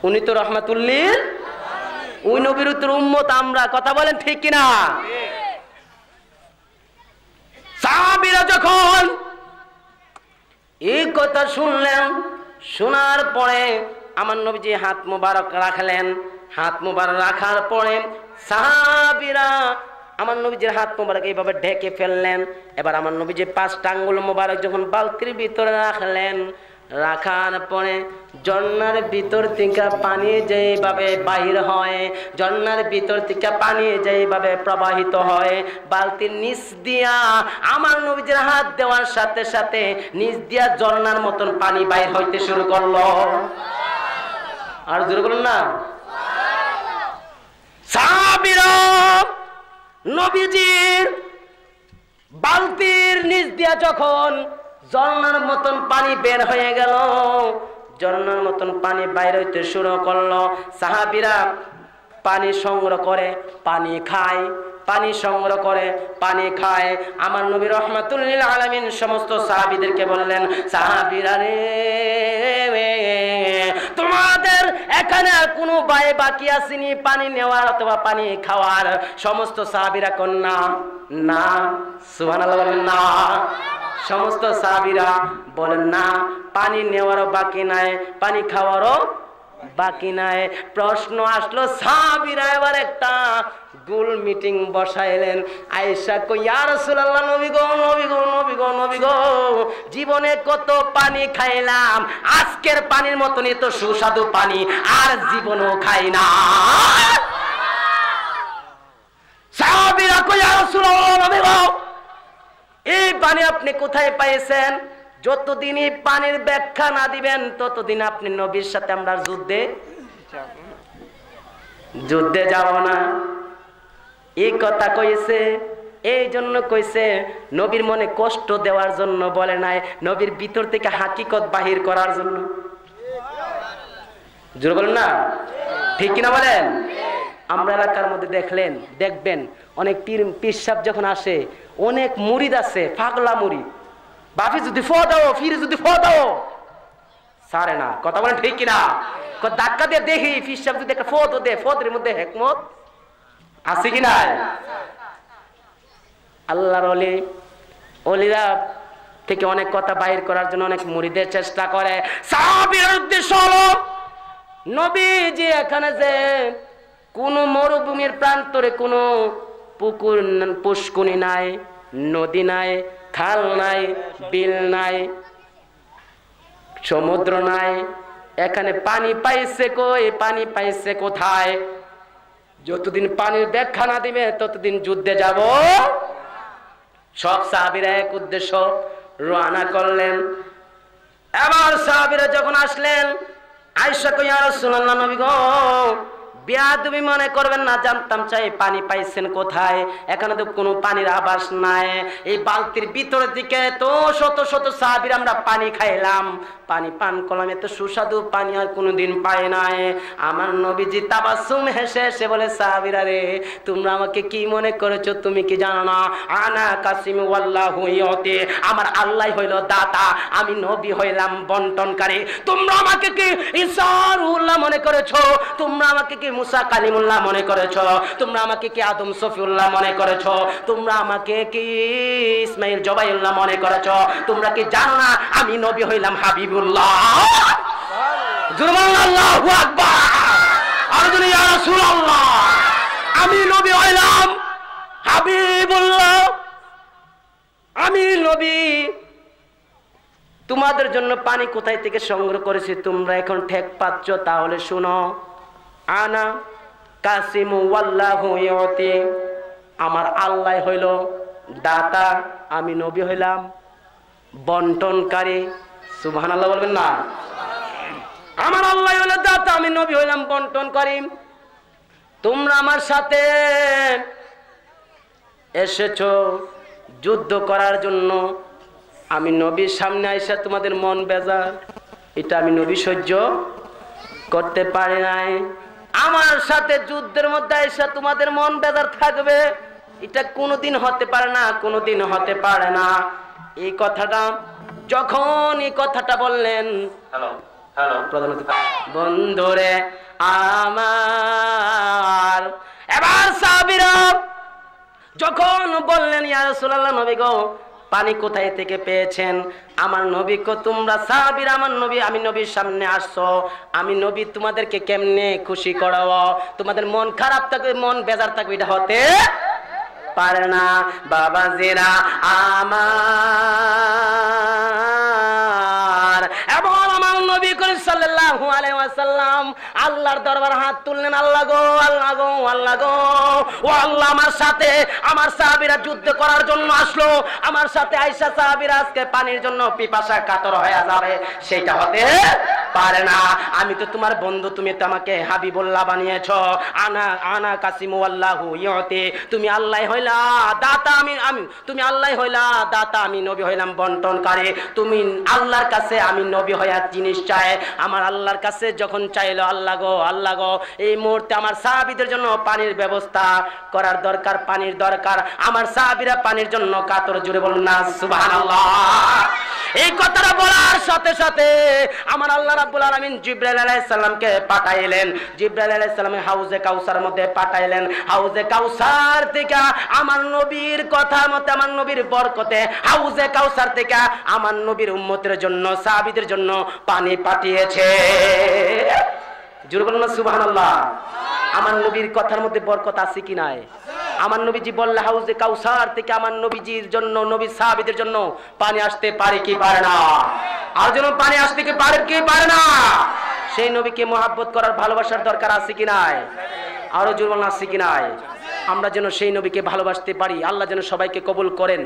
উনি তো রাহমাতুল লিল, ওই নবীর উম্মত আমরা, কথা বলেন ঠিক কিনা? সাহাবীরা যখন এই কথা শুনলেন, শোনার পরে আমার নবীজি হাত মোবারক রাখলেন। হাত মোবারক রাখার পরে সাহাবীরা আমার নবীজির হাত মোবারক এইভাবে ঢেকে ফেললেন। এবার আমার নবীজি 5টা আঙ্গুল মোবারক যখন বালতির ভিতরে রাখলেন, রাখার পরে ঝর্ণার ভিতর থেকে পানি যেভাবে বাহির হয়, ঝর্ণার ভিতর থেকে পানি যেভাবে প্রবাহিত হয়, বালতির নিচ দিয়া আমার নবীজির হাত দেওয়ার সাথে সাথে নিচ দিয়া ঝর্ণার মতন পানি বাইর হইতে শুরু করলো। আর জোরে বলুন না। সাহাবীরা নবীজির বালতির নিচ দিয়া যখন ঝর্ণার মতন পানি বের হয়ে গেল, ঝর্ণার মতন পানি বাইর হইতে শুরু করলো, সাহাবীরা পানি সংগ্রহ করে পানি খায়, পানি সংগ্রহ করে পানি খায়। আমার নবী রাহমাতুল লিল আলামিন সমস্ত সাহাবীদেরকে বললেন, সাহাবীরা রে, তোমাদের এখানে আর কোনো বাই বাকি আসেনি পানি নেওয়ার অথবা পানি খাওয়ার? সমস্ত সাহাবীরা কোন না, না। সুবহানাল্লাহ বলেন না। সমস্ত সাহাবীরা বলেন না, পানি নেওয়ারও বাকি নাই, পানি খাওয়ারও বাকি নাই। প্রশ্ন আসলো, সাহাবীরা এবার একটা গোল মিটিং বসাইলেন। আয়েশা কই, ইয়া রাসূলুল্লাহ, নবী গো, নবী গো, নবী গো, নবী গো, জীবনে কত পানি খাইলাম, আজকের পানির মতনই তো সুস্বাদু পানি আর জীবনও খাই না। সাহাবীরা কই, ইয়া রাসূলুল্লাহ, নবী গো, এই পানি আপনি কোথায় পাইছেন? যতদিন এই পানির ব্যাখ্যা না দিবেন ততদিন আপনি নবীর সাথে আমরা যুদ্ধে যাব না। এই কথা কইছে, এই জন্য কইছে, নবীর মনে কষ্ট দেওয়ার জন্য বলে নাই, নবীর ভিতর থেকে হাকিকত বাহির করার জন্য। জোরে বলেন না, ঠিক কিনা বলেন? আমরা এলাকার মধ্যে দেখবেন অনেক পীর সাহেব যখন আসে, অনেক মুরিদ আছে, পাগলা মুরিদ, বাপি যদি ফো দাও, ফিরে যদি ফো দাও, সারে না। কথা বলেন ঠিক কিনা? ধাক্কা দিয়ে দেখি পীর সাহেব যদি একটা ফো দে, ফোদের মধ্যে হিকমত আছে কিনা? আল্লাহর ওলিরা থেকে অনেক কথা বাহির করার জন্য অনেক মুরিদের চেষ্টা করে। সাহাবীর উদ্দেশ্য হলো, নবীজি এখানে যে কোন মরুভূমির প্রান্তরে কোনো পুকুর পুষ্কুনি নাই, নদী নাই, খাল নাই, বিল নাই, সমুদ্র নাই, এখানে পানি পাইছে কই, পানি পাইছে কোথায়? যতদিন পানির ব্যাখ্যা না দিবে ততদিন যুদ্ধে যাব। সব সাহাবীরা এক উদ্দেশ্য রওনা করলেন। এবার সাহাবীরা যখন আসলেন, আয়েশা কই, ইয়া রাসূলুল্লাহ, নবী গো, বেয়াদবি মনে করবেন না, জানতাম চাই পানি পাইছেন কোথায়? এখানে তো কোনো পানির আভাস নাই। এই বালতির ভিতরের দিকে তো শত শত সাহাবীরা আমরা পানি খাইলাম, পানি পান করলাম, এত সুস্বাদু পানি আর কোনোদিন পাই নাই। আমার নবীজি তাবাসসুম হেসে হেসে বলে, সাহাবীরা রে, তোমরা আমাকে কি মনে করেছো? তুমি কি জানো না, আনা কাসিম ওয়াল্লাহু ইউতি, আমার আল্লাহ হইল দাতা, আমি নবী হইলাম বন্টনকারী। তোমরা আমাকে কি ঈসা রুহুল্লাহ মনে করেছো? তোমরা আমাকে কি মুসা কালিমুল্লাহ মনে করেছো? তোমরা আমাকে কি আদম সফিউল্লাহ মনে করেছো? তোমরা আমাকে কি ইসমাইল জবাইউল্লাহ মনে করেছো? তোমরা কি জানো না আমি নবী হইলাম হাবিবুল্লাহ? আল্লাহু আকবার। আর যদি ইয়া রাসূলুল্লাহ, আমি নবী হইলাম হাবিবুল্লাহ, আমি নবী। তোমাদের জন্য পানি কোথায় থেকে সংগ্রহ করেছি তোমরা এখন ঠেক পাচ্ছ? তাহলে শুনো, আনা কাসিমু ওয়াল্লাহু ইউতি, আমার আল্লাহ হইল দাতা, আমি নবী হইলাম বন্টনকারী। সুবহানাল্লাহ বলবেন না? আমার আল্লাহ হইল দাতা, আমি নবী হইলাম বন্টনকারী। তোমরা আমার সাথে এসেছো যুদ্ধ করার জন্য, আমি নবীর সামনে আইসা তোমাদের মন বেজার, এটা আমি নবী সহ্য করতে পারি নাই। আমার সাথে যুদ্ধের মধ্যে আইসা তোমাদের মন বেজার থাকবে, এটা কোনোদিন হতে পারে না, কোনোদিন হতে পারে না। এই কথাটা যখন এই কথাটা বললেন, বন্ধুরে আমার, এবার সাহাবীরা যখন বললেন, ইয়া রাসূলুল্লাহ, নবী গো, পানি কোথায় থেকে পেয়েছেন? আমার নবী কো, তোমরা সাহাবীরা আমার নবী, আমি নবীর সামনে আসছো, আমি নবী তোমাদেরকে কেমনে খুশি করাবো? তোমাদের মন খারাপ থাকবে, মন বেজার থাকবে, এটা হতে পারে না। বাবাজিরা আমার, এমন সাল্লাল্লাহু আলাইহি ওয়াসাল্লাম আল্লাহর দরবার হাত তুললেন, আল্লাহ গো আল্লাহ গো আল্লাহ গো, ও আল্লাহ আমার সাথে আমার সাহাবীরা যুদ্ধ করার জন্য আসলো, আমার সাথে আয়েশা সাহাবীরা আজকে পানির জন্য পিপাসা কাতর হয়ে যাবে, সেটা হতে পারে না। আমি তো তোমার বন্ধু, তুমি তো আমাকে হাবিবুল্লাহ বানিয়েছো, আনা আনা কাসিমু আল্লাহু ইউতি, তুমি আল্লাহ হইলা দাতা, আমি তুমি আল্লাহ হইলা দাতা, আমি নবী হইলাম বন্টনকারী। তুমি আল্লাহর কাছে আমি নবী হইয়া জিনিস চাই, আমার আল্লাহর কাছে যখন চাইলো আল্লাহ গো আল্লাহ গো, এই মুহূর্তে আমার সাহাবীদের জন্য পানির ব্যবস্থা করার দরকার, পানির দরকার, আমার সাহাবীরা পানির জন্য কাতর। জুড়ে বলুন না সুবহানাল্লাহ। এই কথাটা বলার সাথে সাথে আমার আল্লাহ রাব্বুল আলামিন জিবরাইল আলাইহিস সালামকে পাঠাইলেন, জিবরাইল আলাইহিস সালাম হাউজে কাউসারের মধ্যে পাঠাইলেন। হাউজে কাউসার থেকে আমার নবীর কথা মতে, আমার নবীর বরকতে হাউজে কাউসার থেকে আমার নবীর উম্মতের জন্য সাহাবীদের জন্য পানি পাঠিয়েছে। জোরে বলুন না সুবহানাল্লাহ। আমার নবীর কথার মধ্যে বরকত আছে কি নাই? আমার নবীজি বললে হাউজে কাউসার থেকে আমার নবীজির জন্য, নবী সাহাবীদের জন্য পানি আসতে পারে কি পারে না? আর যেন পানি আসতে কি পারে কি পারে না? সেই নবীকে মহব্বত করার ভালোবাসার দরকার আছে কি নাই? আরো জোরে বলুন আছে কি নাই? আমরা যেন সেই নবীকে ভালোবাসতে পারি। আল্লাহ যেন সবাইকে কবুল করেন।